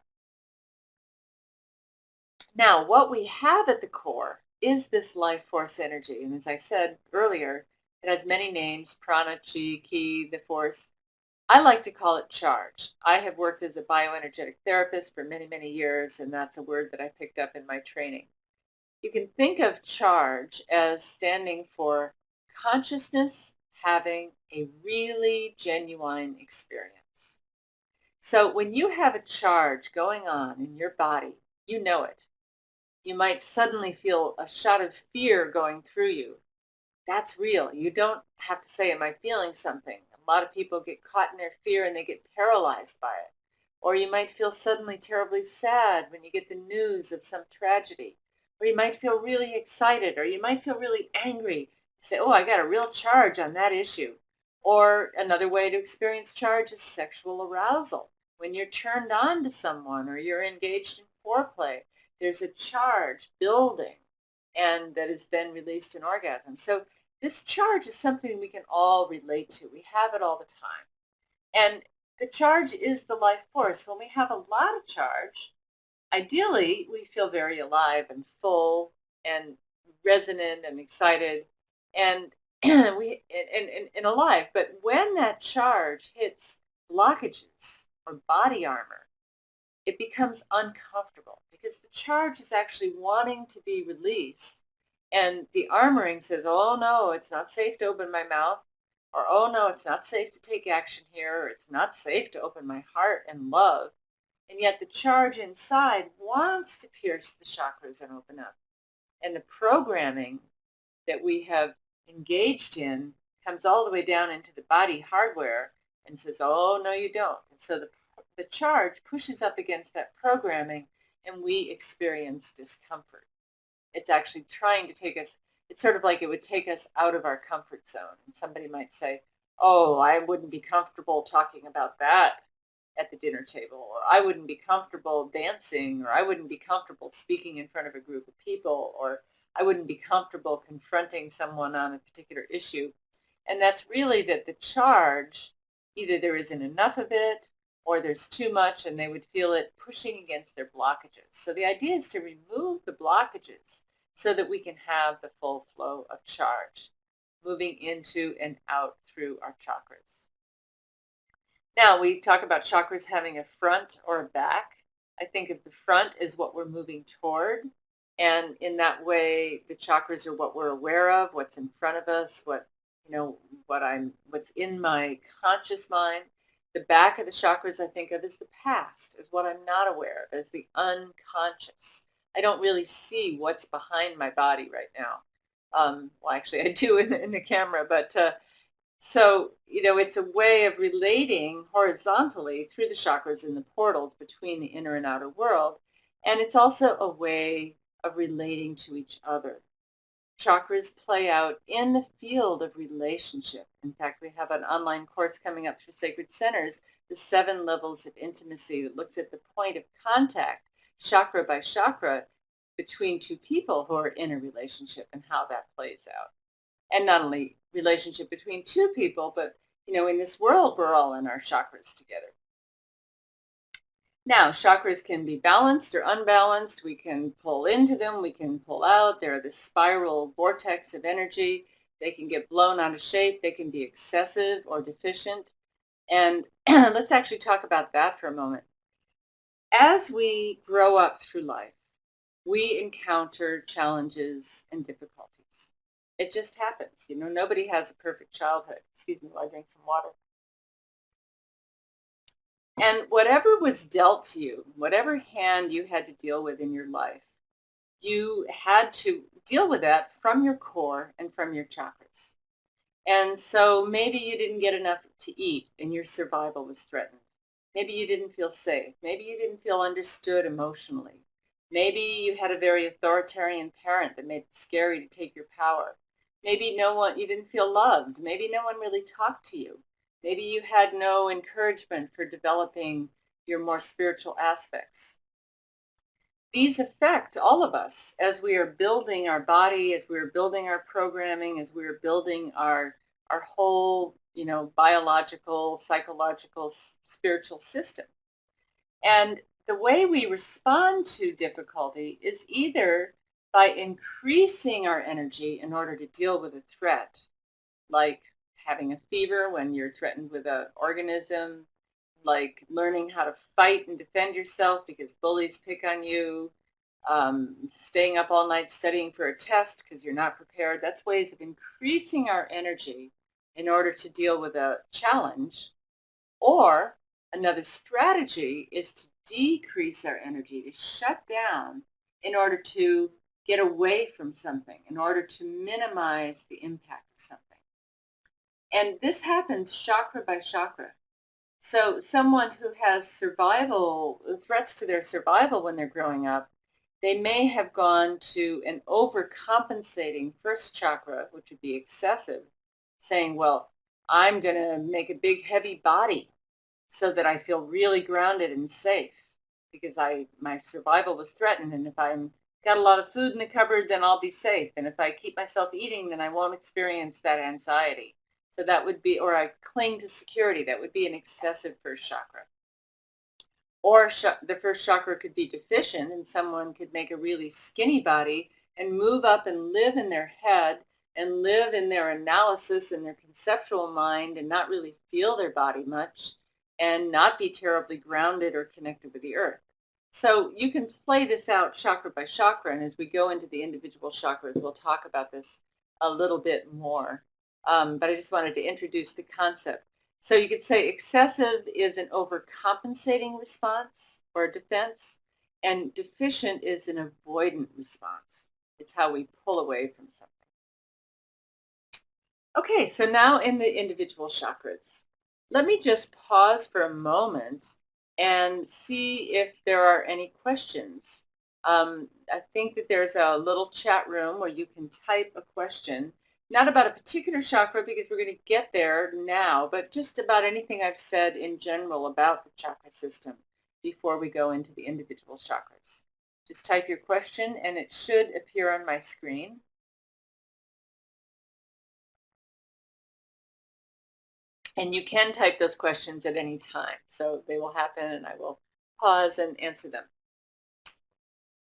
Now, what we have at the core is this life force energy. And as I said earlier, It has many names: prana, chi, ki, the force. I like to call it charge. I have worked as a bioenergetic therapist for many, many years, and that's a word that I picked up in my training. You can think of charge as standing for consciousness having a really genuine experience. So when you have a charge going on in your body, you know it. You might suddenly feel a shot of fear going through you. That's real. You don't have to say, am I feeling something? A lot of people get caught in their fear and they get paralyzed by it. Or you might feel suddenly terribly sad when you get the news of some tragedy. Or you might feel really excited, or you might feel really angry. You say, oh, I got a real charge on that issue. Or another way to experience charge is sexual arousal. When you're turned on to someone or you're engaged in foreplay, there's a charge building and that is then released in orgasm. So this charge is something we can all relate to. We have it all the time. And the charge is the life force. When we have a lot of charge, ideally we feel very alive and full and resonant and excited and and alive. But when that charge hits blockages or body armor, it becomes uncomfortable because the charge is actually wanting to be released. And the armoring says, oh no, it's not safe to open my mouth, or oh no, it's not safe to take action here, or it's not safe to open my heart and love. And yet the charge inside wants to pierce the chakras and open up. And the programming that we have engaged in comes all the way down into the body hardware and says, oh, no, you don't. And so the charge pushes up against that programming and we experience discomfort. It's actually trying to take us, it's sort of like it would take us out of our comfort zone. And somebody might say, oh, I wouldn't be comfortable talking about that at the dinner table, or I wouldn't be comfortable dancing, or I wouldn't be comfortable speaking in front of a group of people, or I wouldn't be comfortable confronting someone on a particular issue. And that's really that the charge, either there isn't enough of it or there's too much and they would feel it pushing against their blockages. So the idea is to remove the blockages so that we can have the full flow of charge moving into and out through our chakras. Now, we talk about chakras having a front or a back. I think of the front as what we're moving toward. And in that way, the chakras are what we're aware of, what's in front of us, what's in my conscious mind. The back of the chakras I think of as the past, as what I'm not aware of, as the unconscious. I don't really see what's behind my body right now. Well, actually, I do in the camera, but so, it's a way of relating horizontally through the chakras and the portals between the inner and outer world. And it's also a way of relating to each other. Chakras play out in the field of relationship. In fact, we have an online course coming up through Sacred Centers, the 7 levels of intimacy, that looks at the point of contact, chakra by chakra, between two people who are in a relationship and how that plays out. And not only relationship between two people, but, in this world, we're all in our chakras together. Now, chakras can be balanced or unbalanced. We can pull into them. We can pull out. They're the spiral vortex of energy. They can get blown out of shape. They can be excessive or deficient. And let's actually talk about that for a moment. As we grow up through life, we encounter challenges and difficulties. It just happens. Nobody has a perfect childhood. Excuse me while I drink some water. And whatever was dealt to you, whatever hand you had to deal with in your life, you had to deal with that from your core and from your chakras. And so maybe you didn't get enough to eat and your survival was threatened. Maybe you didn't feel safe. Maybe you didn't feel understood emotionally. Maybe you had a very authoritarian parent that made it scary to take your power. Maybe you didn't feel loved. Maybe no one really talked to you. Maybe you had no encouragement for developing your more spiritual aspects. These affect all of us as we are building our body, as we are building our programming, as we are building our whole, biological, psychological, spiritual system. And the way we respond to difficulty is either by increasing our energy in order to deal with a threat, like having a fever when you're threatened with an organism, like learning how to fight and defend yourself because bullies pick on you, staying up all night studying for a test because you're not prepared. That's ways of increasing our energy in order to deal with a challenge. Or another strategy is to decrease our energy, to shut down in order to get away from something, in order to minimize the impact of something. And this happens chakra by chakra. So someone who has survival threats to their survival when they're growing up, they may have gone to an overcompensating first chakra, which would be excessive, saying, well, I'm going to make a big heavy body so that I feel really grounded and safe because my survival was threatened, and if I'm got a lot of food in the cupboard, then I'll be safe, and if I keep myself eating, then I won't experience that anxiety. So that would be, or I cling to security, that would be an excessive first chakra. Or the first chakra could be deficient, and someone could make a really skinny body and move up and live in their head and live in their analysis and their conceptual mind and not really feel their body much and not be terribly grounded or connected with the earth. So you can play this out chakra by chakra, and as we go into the individual chakras, we'll talk about this a little bit more. But I just wanted to introduce the concept. So you could say excessive is an overcompensating response or defense, and deficient is an avoidant response. It's how we pull away from something. Okay, so now in the individual chakras, let me just pause for a moment and see if there are any questions. I think that there's a little chat room where you can type a question, not about a particular chakra because we're going to get there now, but just about anything I've said in general about the chakra system before we go into the individual chakras. Just type your question and it should appear on my screen. And you can type those questions at any time. So they will happen and I will pause and answer them.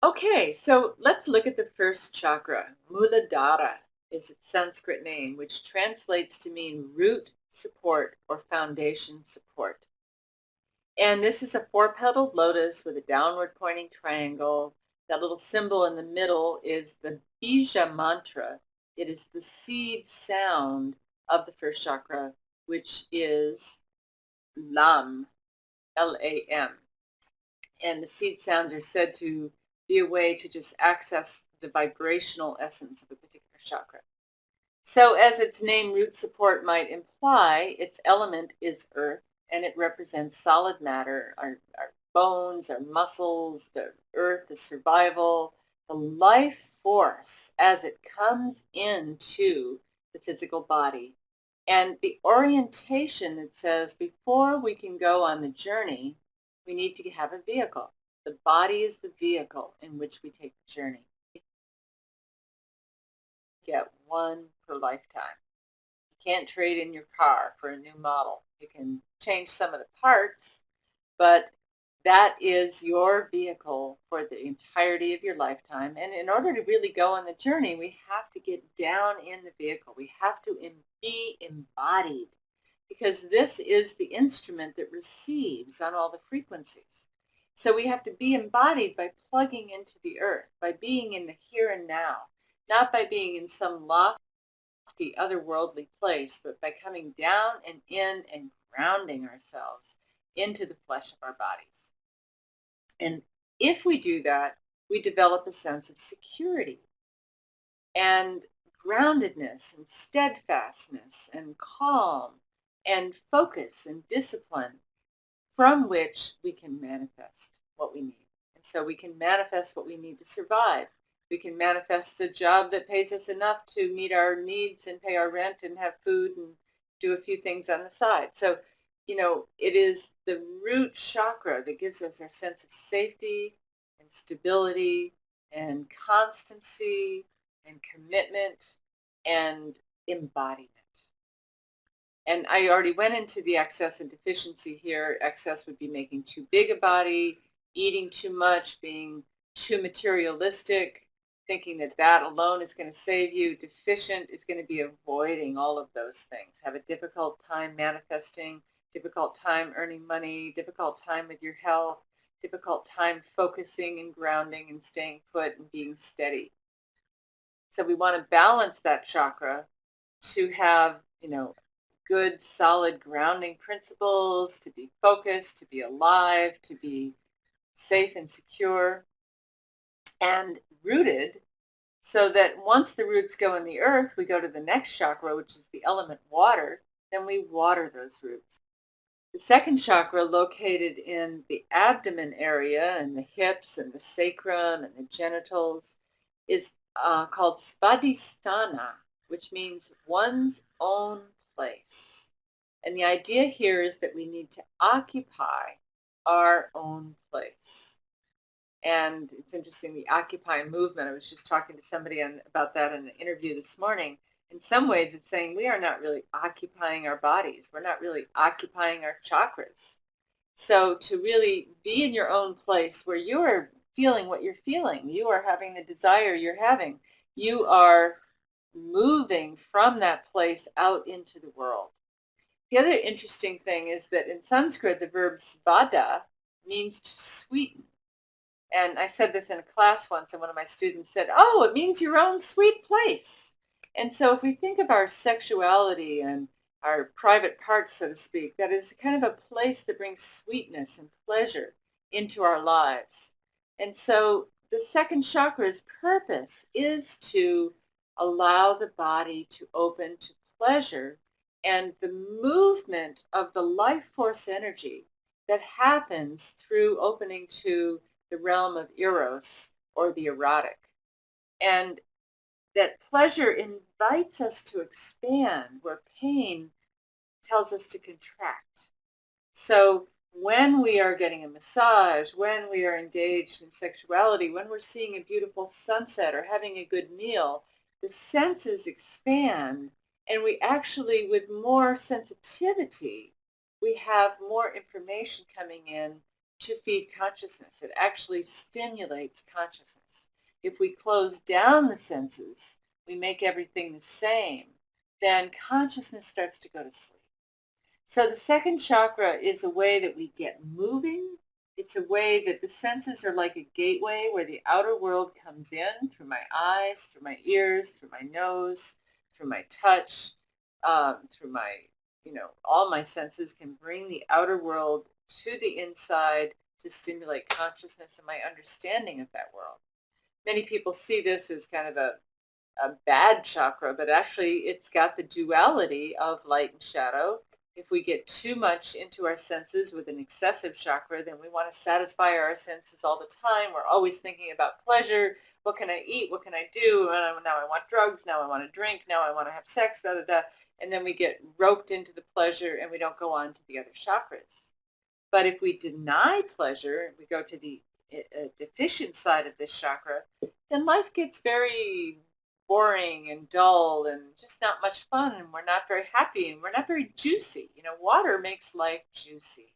Okay, so let's look at the first chakra. Muladhara is its Sanskrit name, which translates to mean root support or foundation support. And this is a four-petaled lotus with a downward pointing triangle. That little symbol in the middle is the Bija mantra. It is the seed sound of the first chakra, which is Lam, L-A-M. And the seed sounds are said to be a way to just access the vibrational essence of a particular chakra. So as its name, root support, might imply, its element is earth, and it represents solid matter, our bones, our muscles, the earth, the survival, the life force as it comes into the physical body. And the orientation that says before we can go on the journey, we need to have a vehicle. The body is the vehicle in which we take the journey. Get one per lifetime. You can't trade in your car for a new model. You can change some of the parts, but that is your vehicle for the entirety of your lifetime. And in order to really go on the journey, we have to get down in the vehicle. We have to be embodied, because this is the instrument that receives on all the frequencies. So we have to be embodied by plugging into the earth, by being in the here and now, not by being in some lofty otherworldly place, but by coming down and in and grounding ourselves into the flesh of our bodies. And if we do that, we develop a sense of security and groundedness and steadfastness and calm and focus and discipline, from which we can manifest what we need. And so we can manifest what we need to survive. We can manifest a job that pays us enough to meet our needs and pay our rent and have food and do a few things on the side. So, you know, it is the root chakra that gives us our sense of safety and stability and constancy and commitment and embodiment. And I already went into the excess and deficiency here. Excess would be making too big a body, eating too much, being too materialistic, thinking that that alone is going to save you. Deficient is going to be avoiding all of those things. Have a difficult time manifesting, difficult time earning money, difficult time with your health, difficult time focusing and grounding and staying put and being steady. So we want to balance that chakra to have, good, solid grounding principles, to be focused, to be alive, to be safe and secure and rooted, so that once the roots go in the earth, we go to the next chakra, which is the element water, then we water those roots. The second chakra, located in the abdomen area and the hips and the sacrum and the genitals, is called Svadhisthana, which means one's own place. And the idea here is that we need to occupy our own place. And it's interesting, the Occupy movement, I was just talking to somebody about that in an interview this morning. In some ways, it's saying we are not really occupying our bodies. We're not really occupying our chakras. So to really be in your own place where you are feeling what you're feeling, you are having the desire you're having, you are moving from that place out into the world. The other interesting thing is that in Sanskrit, the verb svada means to sweeten. And I said this in a class once, and one of my students said, oh, it means your own sweet place. And so if we think of our sexuality and our private parts, so to speak, that is kind of a place that brings sweetness and pleasure into our lives. And so the second chakra's purpose is to allow the body to open to pleasure and the movement of the life force energy that happens through opening to the realm of eros, or the erotic. And that pleasure invites us to expand where pain tells us to contract. So when we are getting a massage, when we are engaged in sexuality, when we're seeing a beautiful sunset or having a good meal, the senses expand, and we actually, with more sensitivity, we have more information coming in to feed consciousness. It actually stimulates consciousness. If we close down the senses, we make everything the same, then consciousness starts to go to sleep. So the second chakra is a way that we get moving. It's a way that the senses are like a gateway where the outer world comes in through my eyes, through my ears, through my nose, through my touch, through my, all my senses can bring the outer world to the inside to stimulate consciousness and my understanding of that world. Many people see this as kind of a bad chakra, but actually it's got the duality of light and shadow. If we get too much into our senses with an excessive chakra, then we want to satisfy our senses all the time. We're always thinking about pleasure. What can I eat? What can I do? Now I want drugs. Now I want to drink. Now I want to have sex. Da, da, da. And then we get roped into the pleasure and we don't go on to the other chakras. But if we deny pleasure, we go to the deficient side of this chakra, then life gets very boring and dull and just not much fun, and we're not very happy and we're not very juicy. Water makes life juicy.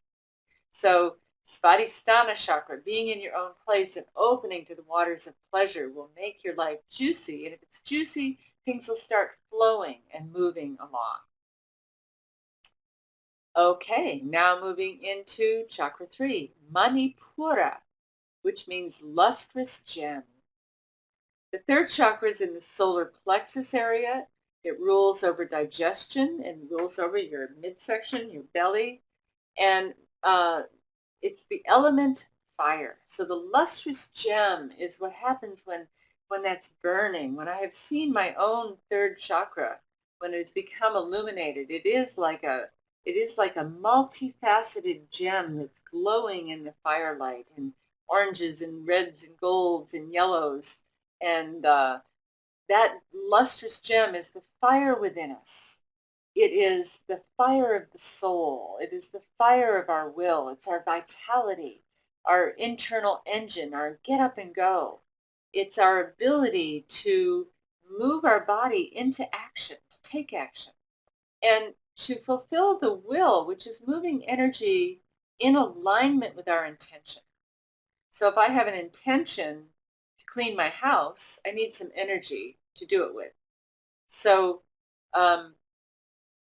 So Svadhisthana chakra, being in your own place and opening to the waters of pleasure, will make your life juicy. And if it's juicy, things will start flowing and moving along. Okay, now moving into chakra 3, Manipura, which means lustrous gem. The third chakra is in the solar plexus area. It rules over digestion and rules over your midsection, your belly, and it's the element fire. So the lustrous gem is what happens when that's burning. When I have seen my own third chakra, when it has become illuminated, it is like a multifaceted gem that's glowing in the firelight, and oranges and reds and golds and yellows. And that lustrous gem is the fire within us. It is the fire of the soul. It is the fire of our will. It's our vitality, our internal engine, our get up and go. It's our ability to move our body into action, to take action, and to fulfill the will, which is moving energy in alignment with our intention. So if I have an intention to clean my house, I need some energy to do it with. So,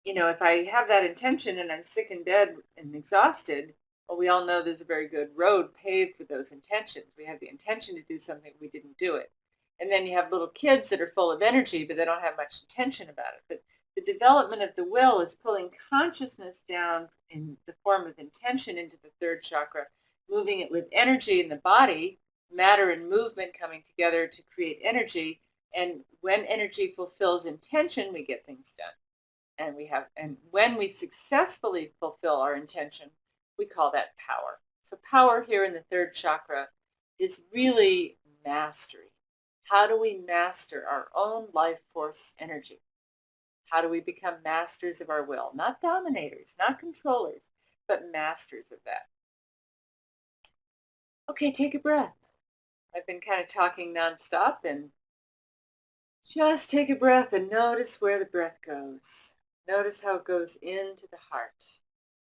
if I have that intention and I'm sick and dead and exhausted, well, we all know there's a very good road paved with those intentions. We have the intention to do something, we didn't do it. And then you have little kids that are full of energy, but they don't have much intention about it. But the development of the will is pulling consciousness down in the form of intention into the third chakra, moving it with energy in the body, matter and movement coming together to create energy. And when energy fulfills intention, we get things done. And when we successfully fulfill our intention, we call that power. So power here in the third chakra is really mastery. How do we master our own life force energy? How do we become masters of our will? Not dominators, not controllers, but masters of that. Okay, take a breath. I've been kind of talking nonstop, and just take a breath and notice where the breath goes. Notice how it goes into the heart.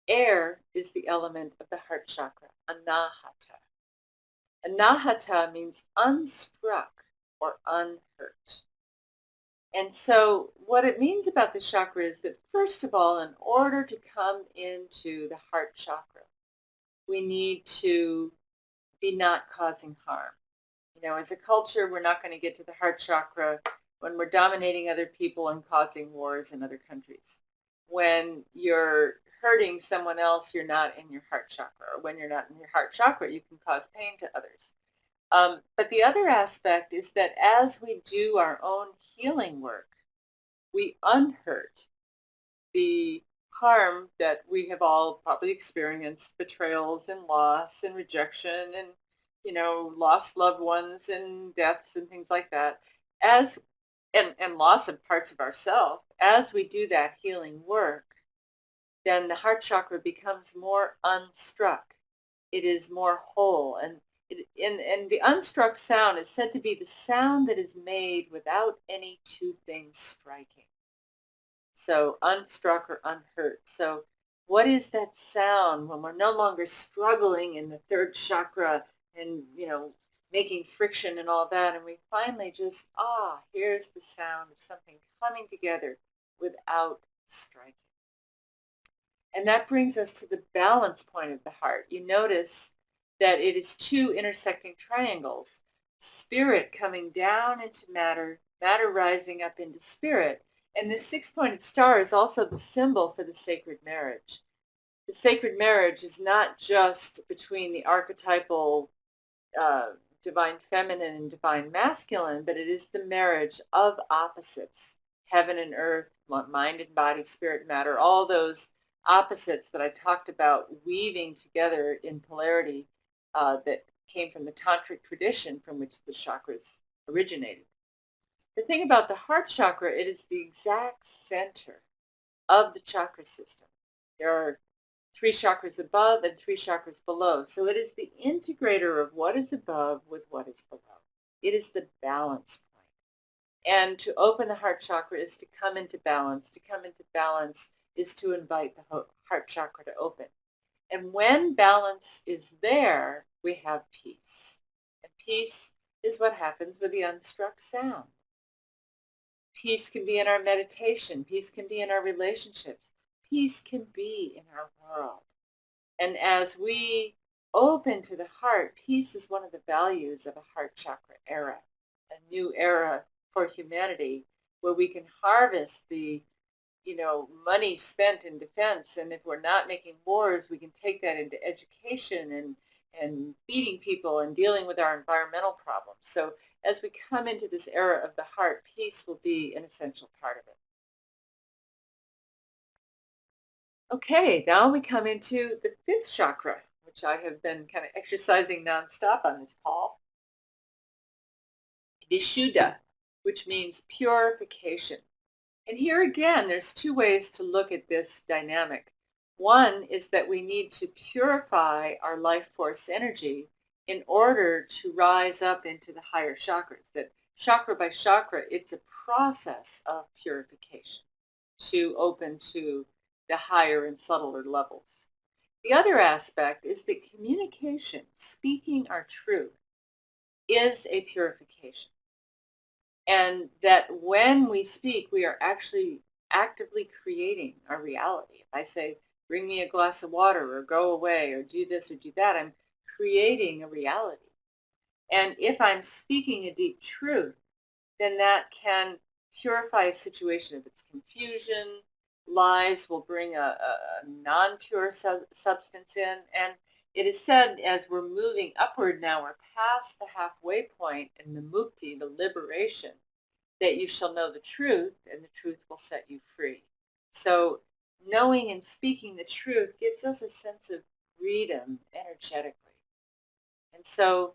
Air is the element of the heart chakra, anahata. Anahata means unstruck or unhurt. And so what it means about the chakra is that, first of all, in order to come into the heart chakra, we need to be not causing harm. As a culture, we're not going to get to the heart chakra when we're dominating other people and causing wars in other countries. When you're hurting someone else, you're not in your heart chakra. Or when you're not in your heart chakra, you can cause pain to others. But the other aspect is that as we do our own healing work, we unhurt the harm that we have all probably experienced, betrayals and loss and rejection and, lost loved ones and deaths and things like that, and loss of parts of ourselves. As we do that healing work, then the heart chakra becomes more unstruck. It is more whole. And the unstruck sound is said to be the sound that is made without any two things striking. So unstruck or unhurt. So what is that sound when we're no longer struggling in the third chakra and, making friction and all that, and we finally just, here's the sound of something coming together without striking. And that brings us to the balance point of the heart. You notice that it is two intersecting triangles, spirit coming down into matter, matter rising up into spirit. And this six-pointed star is also the symbol for the sacred marriage. The sacred marriage is not just between the archetypal divine feminine and divine masculine, but it is the marriage of opposites, heaven and earth, mind and body, spirit and matter, all those opposites that I talked about weaving together in polarity that came from the tantric tradition from which the chakras originated. The thing about the heart chakra, it is the exact center of the chakra system. There are 3 chakras above and 3 chakras below. So it is the integrator of what is above with what is below. It is the balance point. And to open the heart chakra is to come into balance. To come into balance is to invite the heart chakra to open. And when balance is there, we have peace. And peace is what happens with the unstruck sound. Peace can be in our meditation. Peace can be in our relationships. Peace can be in our world. And as we open to the heart, peace is one of the values of a heart chakra era, a new era for humanity where we can harvest the money spent in defense. And if we're not making wars, we can take that into education and feeding people and dealing with our environmental problems. So as we come into this era of the heart, peace will be an essential part of it. Okay, now we come into the 5th chakra, which I have been kind of exercising nonstop on this call. Vishuddha, which means purification. And here again, there's 2 ways to look at this dynamic. One is that we need to purify our life force energy in order to rise up into the higher chakras. That chakra by chakra, it's a process of purification to open to the higher and subtler levels. The other aspect is that communication, speaking our truth, is a purification. And that when we speak, we are actually actively creating our reality. If I say, bring me a glass of water, or go away, or do this or do that, I'm creating a reality. And if I'm speaking a deep truth, then that can purify a situation of its confusion. Lies will bring a non-pure substance in. And it is said, as we're moving upward now, we're past the halfway point in the mukti, the liberation, that you shall know the truth, and the truth will set you free. So knowing and speaking the truth gives us a sense of freedom energetically. And so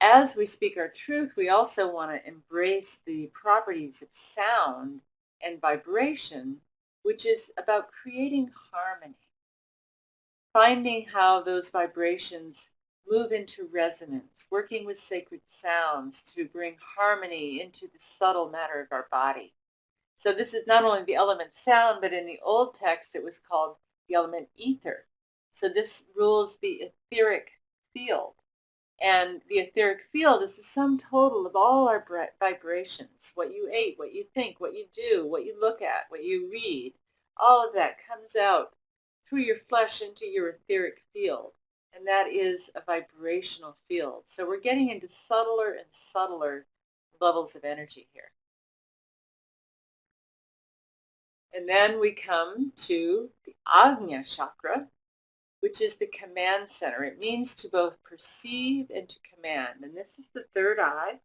as we speak our truth, we also want to embrace the properties of sound and vibration, which is about creating harmony, finding how those vibrations move into resonance, working with sacred sounds to bring harmony into the subtle matter of our body. So this is not only the element sound, but in the old text it was called the element ether. So this rules the etheric field. And the etheric field is the sum total of all our vibrations. What you ate, what you think, what you do, what you look at, what you read, all of that comes out through your flesh into your etheric field. And that is a vibrational field. So we're getting into subtler and subtler levels of energy here. And then we come to the Ajna chakra, which is the command center. It means to both perceive and to command. And this is the third eye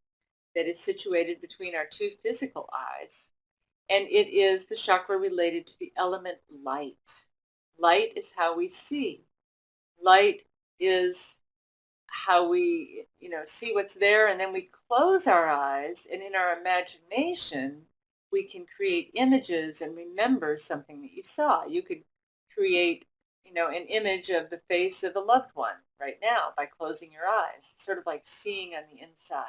that is situated between our two physical eyes. And it is the chakra related to the element light. Light is how we see. Light is how we, see what's there, and then we close our eyes, and in our imagination, we can create images and remember something that you saw. You could create an image of the face of a loved one right now by closing your eyes. It's sort of like seeing on the inside.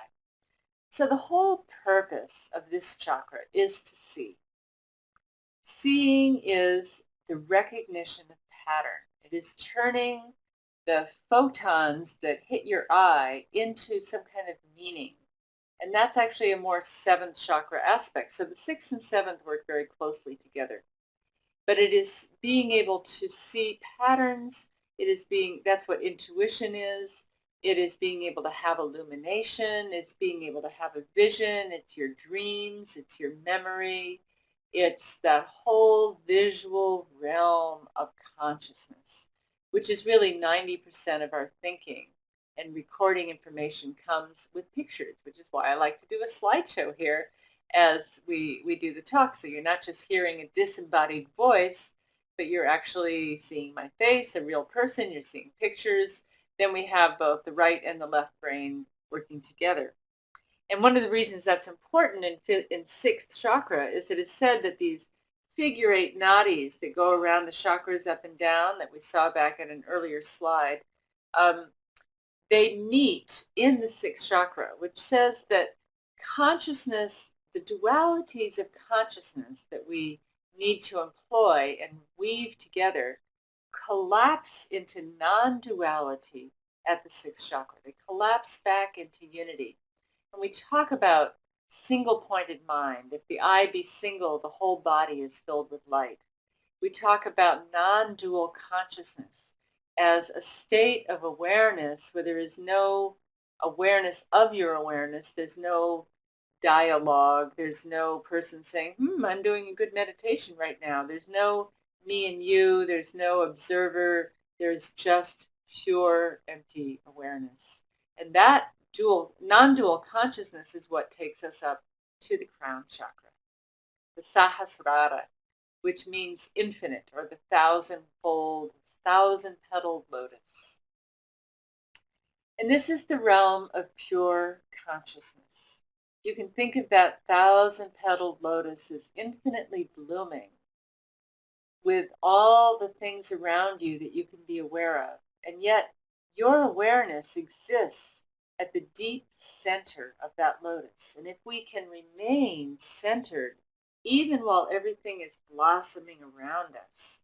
So the whole purpose of this chakra is to see. Seeing is the recognition of pattern. It is turning the photons that hit your eye into some kind of meaning. And that's actually a more seventh chakra aspect. So the sixth and seventh work very closely together. But it is being able to see patterns. That's what intuition is. It is being able to have illumination. It's being able to have a vision. It's your dreams. It's your memory. It's that whole visual realm of consciousness, which is really 90% of our thinking. And recording information comes with pictures, which is why I like to do a slideshow here as we do the talk. So you're not just hearing a disembodied voice, but you're actually seeing my face, a real person. You're seeing pictures. Then we have both the right and the left brain working together. And one of the reasons that's important in sixth chakra is that it's said that these figure 8 nadis that go around the chakras up and down that we saw back at an earlier slide, they meet in the sixth chakra, which says that consciousness, the dualities of consciousness that we need to employ and weave together, collapse into non-duality at the sixth chakra. They collapse back into unity. When we talk about single-pointed mind, if the eye be single, the whole body is filled with light. We talk about non-dual consciousness as a state of awareness where there is no awareness of your awareness. There's no dialogue. There's no person saying, I'm doing a good meditation right now. There's no me and you. There's no observer. There's just pure, empty awareness. And that non-dual consciousness is what takes us up to the crown chakra, the Sahasrara, which means infinite, or the thousand-fold, thousand-petaled lotus. And this is the realm of pure consciousness. You can think of that thousand-petaled lotus as infinitely blooming with all the things around you that you can be aware of. And yet your awareness exists at the deep center of that lotus. And if we can remain centered even while everything is blossoming around us,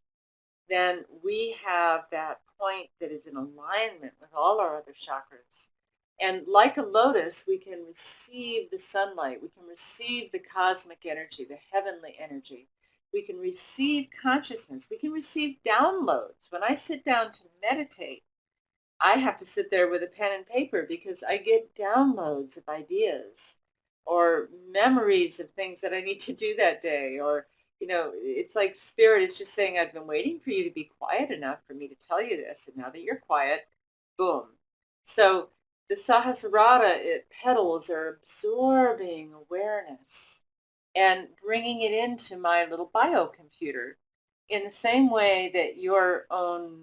then we have that point that is in alignment with all our other chakras. And like a lotus, we can receive the sunlight. We can receive the cosmic energy, the heavenly energy. We can receive consciousness. We can receive downloads. When I sit down to meditate, I have to sit there with a pen and paper because I get downloads of ideas or memories of things that I need to do that day. Or, it's like Spirit is just saying, I've been waiting for you to be quiet enough for me to tell you this. And now that you're quiet, boom. So the Sahasrara petals are absorbing awareness and bringing it into my little biocomputer in the same way that your own,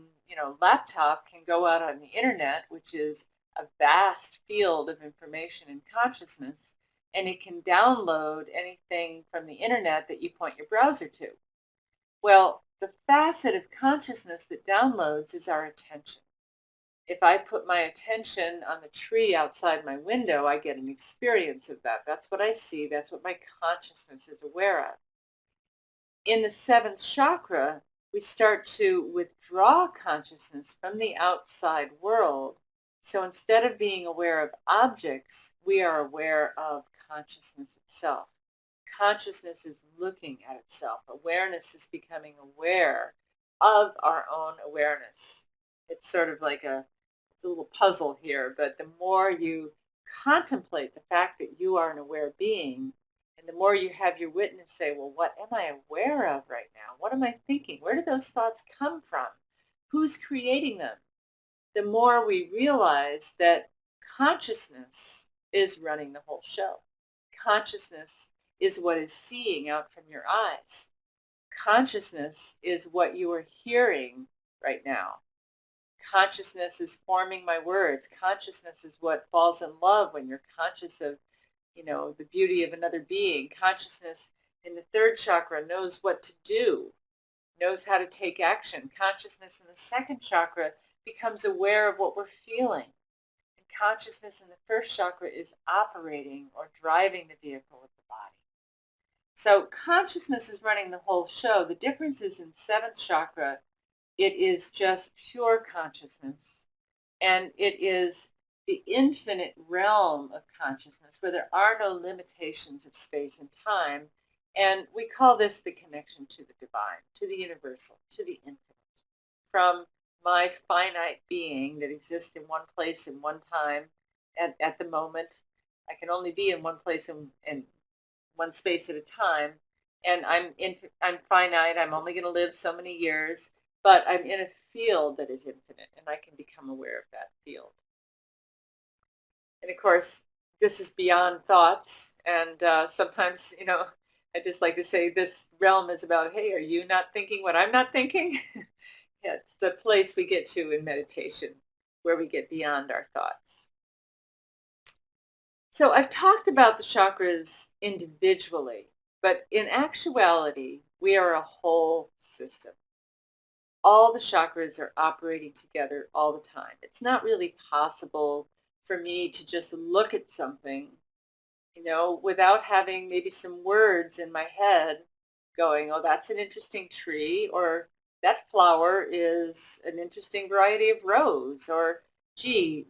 laptop can go out on the internet, which is a vast field of information and consciousness, and it can download anything from the internet that you point your browser to. Well, the facet of consciousness that downloads is our attention. If I put my attention on the tree outside my window, I get an experience of that. That's what I see. That's what my consciousness is aware of. In the seventh chakra, we start to withdraw consciousness from the outside world. So instead of being aware of objects, we are aware of consciousness itself. Consciousness is looking at itself. Awareness is becoming aware of our own awareness. It's sort of like a little puzzle here, but the more you contemplate the fact that you are an aware being, and the more you have your witness say, well, what am I aware of right now? What am I thinking? Where do those thoughts come from? Who's creating them? The more we realize that consciousness is running the whole show. Consciousness is what is seeing out from your eyes. Consciousness is what you are hearing right now. Consciousness is forming my words. Consciousness is what falls in love when you're conscious of, the beauty of another being. Consciousness in the third chakra knows what to do, knows how to take action. Consciousness in the second chakra becomes aware of what we're feeling. And consciousness in the first chakra is operating or driving the vehicle of the body. So consciousness is running the whole show. The difference is in seventh chakra, it is just pure consciousness, and it is the infinite realm of consciousness where there are no limitations of space and time, and we call this the connection to the divine, to the universal, to the infinite. From my finite being that exists in one place in one time at the moment, I can only be in one place and one space at a time, and I'm finite, I'm only going to live so many years, but I'm in a field that is infinite, and I can become aware of that field. And of course, this is beyond thoughts, and sometimes, I just like to say this realm is about, hey, are you not thinking what I'm not thinking? Yeah, it's the place we get to in meditation, where we get beyond our thoughts. So I've talked about the chakras individually, but in actuality, we are a whole system. All the chakras are operating together all the time. It's not really possible for me to just look at something, without having maybe some words in my head going, oh, that's an interesting tree, or that flower is an interesting variety of rose, or gee,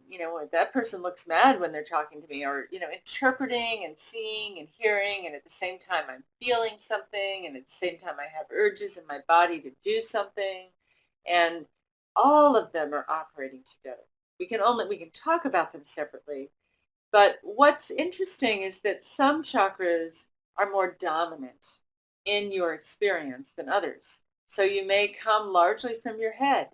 that person looks mad when they're talking to me, or, interpreting and seeing and hearing, and at the same time I'm feeling something, and at the same time I have urges in my body to do something, and all of them are operating together. We can talk about them separately, but what's interesting is that some chakras are more dominant in your experience than others. So you may come largely from your head.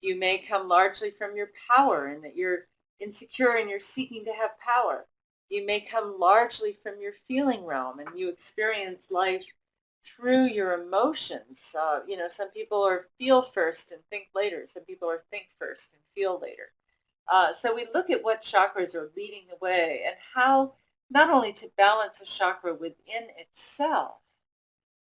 You may come largely from your power, and that you're insecure and you're seeking to have power. You may come largely from your feeling realm, and you experience life through your emotions. Some people are feel first and think later. Some people are think first and feel later. So we look at what chakras are leading the way and how not only to balance a chakra within itself,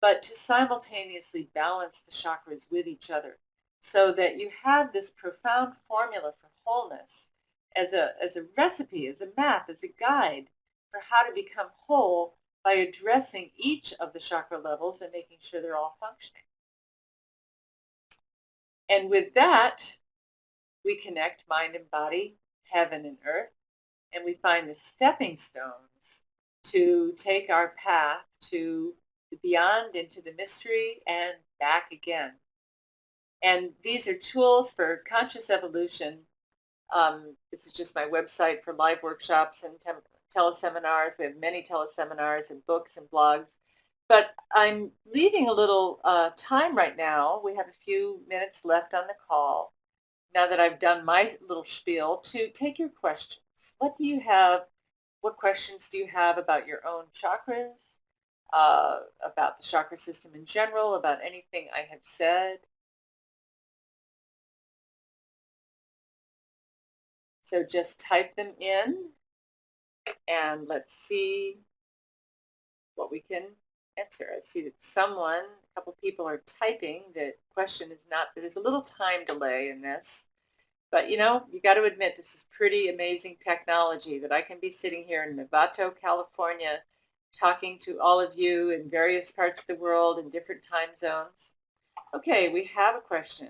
but to simultaneously balance the chakras with each other, so that you have this profound formula for wholeness as a recipe, as a map, as a guide for how to become whole by addressing each of the chakra levels and making sure they're all functioning. And with that, we connect mind and body, heaven and earth, and we find the stepping stones to take our path to the beyond, into the mystery, and back again. And these are tools for conscious evolution. This is just my website for live workshops and teleseminars. We have many teleseminars and books and blogs. But I'm leaving a little time right now. We have a few minutes left on the call, now that I've done my little spiel, to take your questions. What do you have? What questions do you have about your own chakras, about the chakra system in general, about anything I have said? So just type them in, and let's see what we can answer. I see that a couple people are typing. The question is not, there's a little time delay in this. But, you got to admit, this is pretty amazing technology that I can be sitting here in Novato, California, talking to all of you in various parts of the world in different time zones. Okay, we have a question.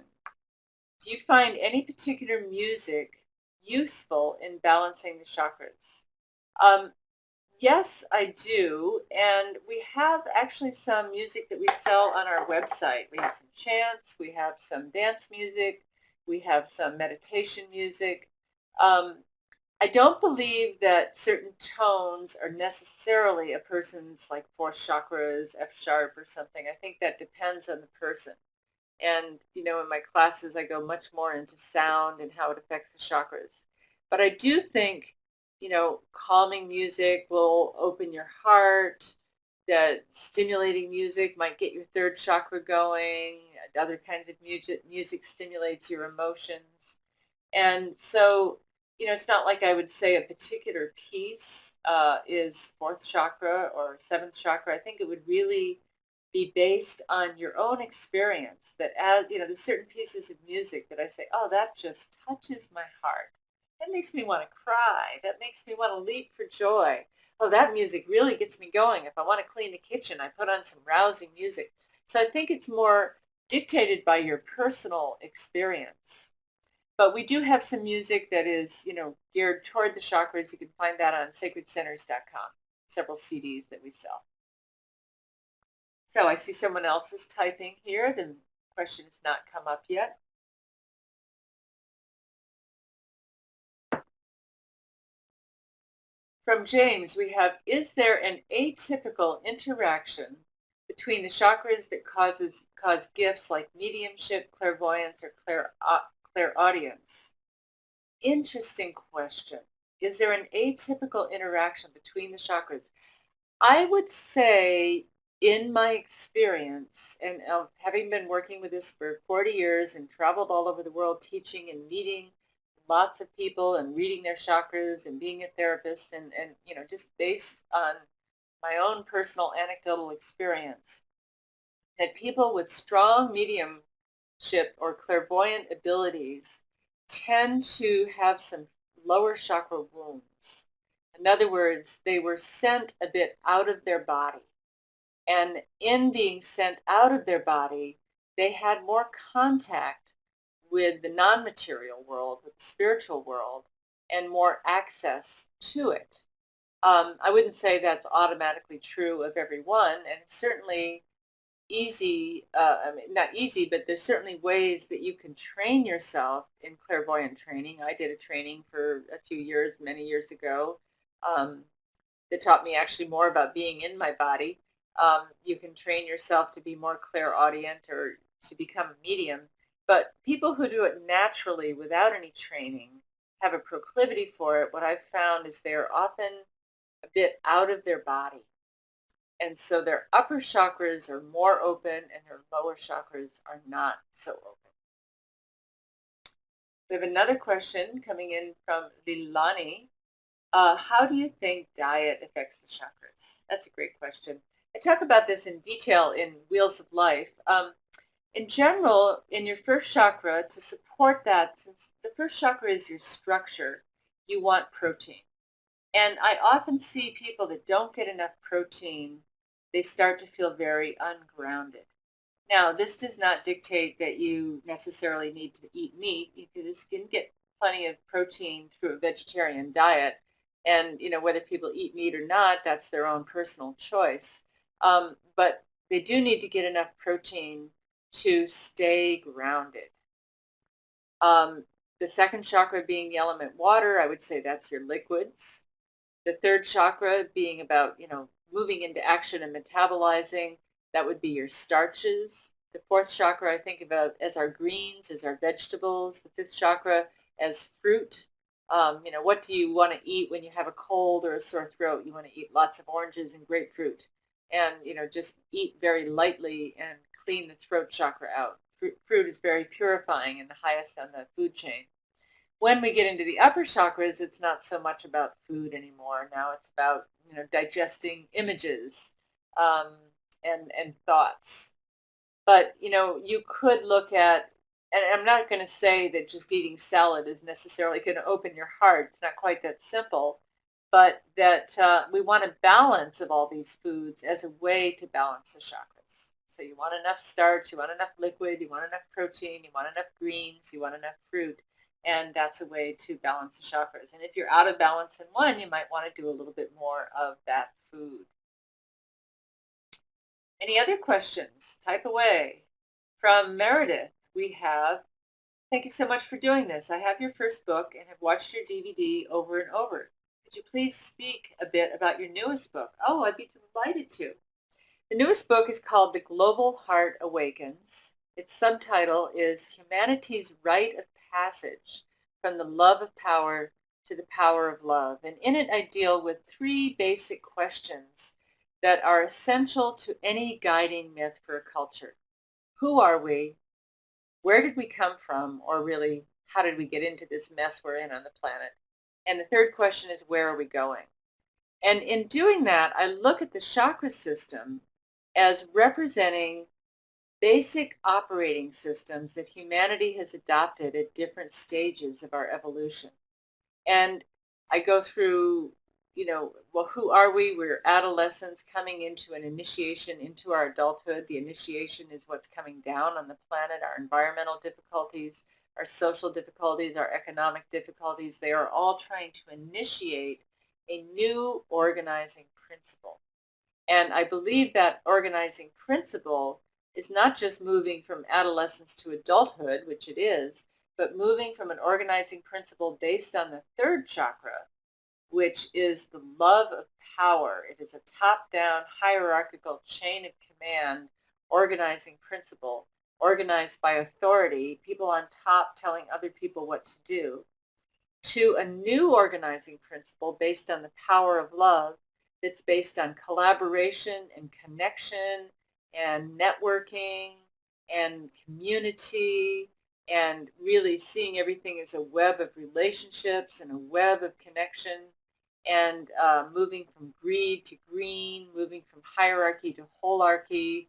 Do you find any particular music useful in balancing the chakras? Yes, I do, and we have actually some music that we sell on our website. We have some chants, we have some dance music, we have some meditation music. I don't believe that certain tones are necessarily a person's like fourth chakras, F sharp or something. I think that depends on the person. And, in my classes, I go much more into sound and how it affects the chakras. But I do think, calming music will open your heart, that stimulating music might get your third chakra going, other kinds of music stimulates your emotions. And so, it's not like I would say a particular piece is fourth chakra or seventh chakra. I think it would really be based on your own experience, that there's certain pieces of music that I say, oh, that just touches my heart. That makes me want to cry. That makes me want to leap for joy. Oh, that music really gets me going. If I want to clean the kitchen, I put on some rousing music. So I think it's more dictated by your personal experience. But we do have some music that is, geared toward the chakras. You can find that on sacredcenters.com, several CDs that we sell. So I see someone else is typing here. The question has not come up yet. From James, we have, is there an atypical interaction between the chakras that cause gifts like mediumship, clairvoyance, or clairaudience? Interesting question. Is there an atypical interaction between the chakras? I would say, in my experience, and having been working with this for 40 years and traveled all over the world teaching and meeting lots of people and reading their chakras and being a therapist and just based on my own personal anecdotal experience, that people with strong mediumship or clairvoyant abilities tend to have some lower chakra wounds. In other words, they were sent a bit out of their body. And in being sent out of their body, they had more contact with the non-material world, with the spiritual world, and more access to it. I wouldn't say that's automatically true of everyone, and it's certainly easy, not easy, but there's certainly ways that you can train yourself in clairvoyant training. I did a training for a few years, many years ago, that taught me actually more about being in my body. You can train yourself to be more clairaudient or to become a medium. But people who do it naturally without any training have a proclivity for it. What I've found is they are often a bit out of their body. And so their upper chakras are more open and their lower chakras are not so open. We have another question coming in from Lilani. How do you think diet affects the chakras? That's a great question. I talk about this in detail in Wheels of Life. In general, in your first chakra, to support that, since the first chakra is your structure, you want protein. And I often see people that don't get enough protein, they start to feel very ungrounded. Now, this does not dictate that you necessarily need to eat meat. You can get plenty of protein through a vegetarian diet. And, whether people eat meat or not, that's their own personal choice. But they do need to get enough protein to stay grounded. The second chakra being the element water, I would say that's your liquids. The third chakra being about, moving into action and metabolizing, that would be your starches. The fourth chakra I think about as our greens, as our vegetables. The fifth chakra as fruit. What do you want to eat when you have a cold or a sore throat? You want to eat lots of oranges and grapefruit. And, just eat very lightly and clean the throat chakra out. Fruit is very purifying and the highest on the food chain. When we get into the upper chakras, it's not so much about food anymore. Now it's about, digesting images and thoughts. But, you could look at, and I'm not going to say that just eating salad is necessarily going to open your heart. It's not quite that simple. But that we want a balance of all these foods as a way to balance the chakras. So you want enough starch, you want enough liquid, you want enough protein, you want enough greens, you want enough fruit. And that's a way to balance the chakras. And if you're out of balance in one, you might want to do a little bit more of that food. Any other questions? Type away. From Meredith, we have, thank you so much for doing this. I have your first book and have watched your DVD over and over. Could you please speak a bit about your newest book? Oh, I'd be delighted to. The newest book is called The Global Heart Awakens. Its subtitle is Humanity's Rite of Passage from the Love of Power to the Power of Love. And in it, I deal with 3 basic questions that are essential to any guiding myth for a culture. Who are we? Where did we come from? Or really, how did we get into this mess we're in on the planet? And the third question is, where are we going? And in doing that, I look at the chakra system as representing basic operating systems that humanity has adopted at different stages of our evolution. And I go through, well, who are we? We're adolescents coming into an initiation into our adulthood. The initiation is what's coming down on the planet, our environmental difficulties, our social difficulties, our economic difficulties. They are all trying to initiate a new organizing principle. And I believe that organizing principle is not just moving from adolescence to adulthood, which it is, but moving from an organizing principle based on the third chakra, which is the love of power. It is a top-down hierarchical chain of command organizing principle, organized by authority, people on top telling other people what to do, to a new organizing principle based on the power of love that's based on collaboration and connection and networking and community and really seeing everything as a web of relationships and a web of connection and moving from greed to green, moving from hierarchy to holarchy,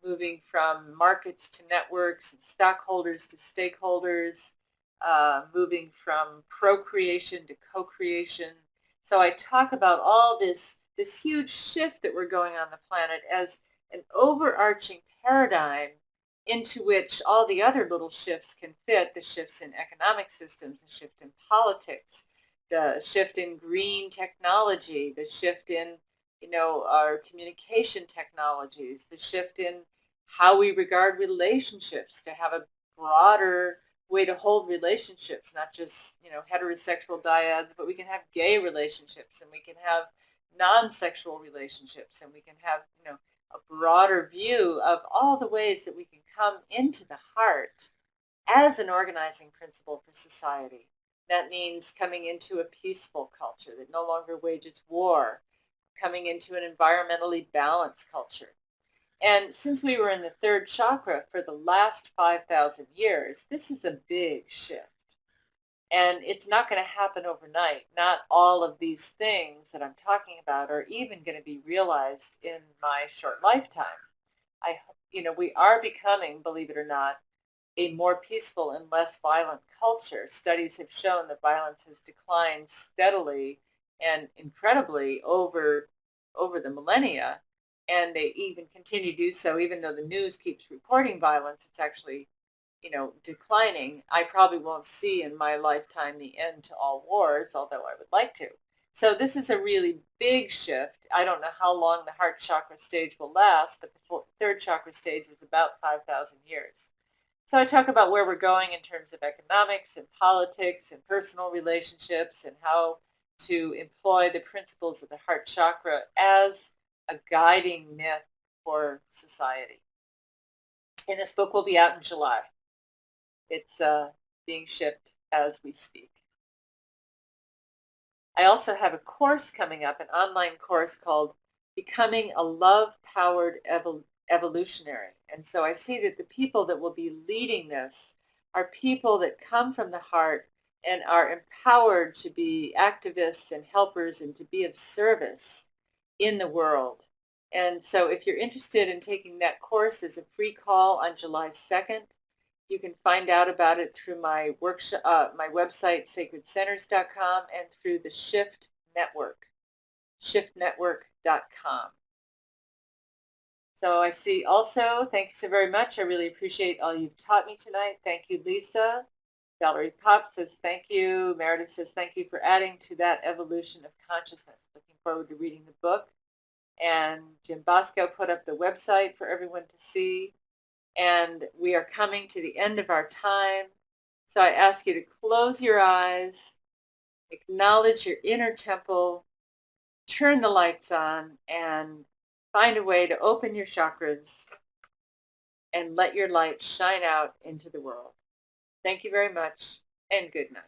moving from markets to networks and stockholders to stakeholders, moving from procreation to co-creation. So I talk about all this huge shift that we're going on the planet as an overarching paradigm into which all the other little shifts can fit, the shifts in economic systems, the shift in politics, the shift in green technology, the shift in, our communication technologies, the shift in how we regard relationships, to have a broader way to hold relationships, not just, heterosexual dyads, but we can have gay relationships and we can have non-sexual relationships and we can have, a broader view of all the ways that we can come into the heart as an organizing principle for society. That means coming into a peaceful culture that no longer wages war, coming into an environmentally balanced culture. And since we were in the third chakra for the last 5,000 years, this is a big shift. And it's not going to happen overnight. Not all of these things that I'm talking about are even going to be realized in my short lifetime. We are becoming, believe it or not, a more peaceful and less violent culture. Studies have shown that violence has declined steadily and incredibly over the millennia, and they even continue to do so. Even though the news keeps reporting violence, it's actually declining. I probably won't see in my lifetime the end to all wars, although I would like to. So this is a really big shift. I don't know how long the heart chakra stage will last, but the third chakra stage was about 5,000 years. So I talk about where we're going in terms of economics and politics and personal relationships and how to employ the principles of the heart chakra as a guiding myth for society. And this book will be out in July. It's being shipped as we speak. I also have a course coming up, an online course called Becoming a Love-Powered Evolutionary. And so I see that the people that will be leading this are people that come from the heart and are empowered to be activists and helpers and to be of service in the world. And so if you're interested in taking that course, there's a free call on July 2nd. You can find out about it through my workshop, my website, sacredcenters.com, and through the Shift Network, shiftnetwork.com. So I see also, thank you so very much. I really appreciate all you've taught me tonight. Thank you, Lisa. Valerie Pop says thank you. Meredith says thank you for adding to that evolution of consciousness. Looking forward to reading the book. And Jim Bosco put up the website for everyone to see. And we are coming to the end of our time. So I ask you to close your eyes, acknowledge your inner temple, turn the lights on, and find a way to open your chakras and let your light shine out into the world. Thank you very much, and good night.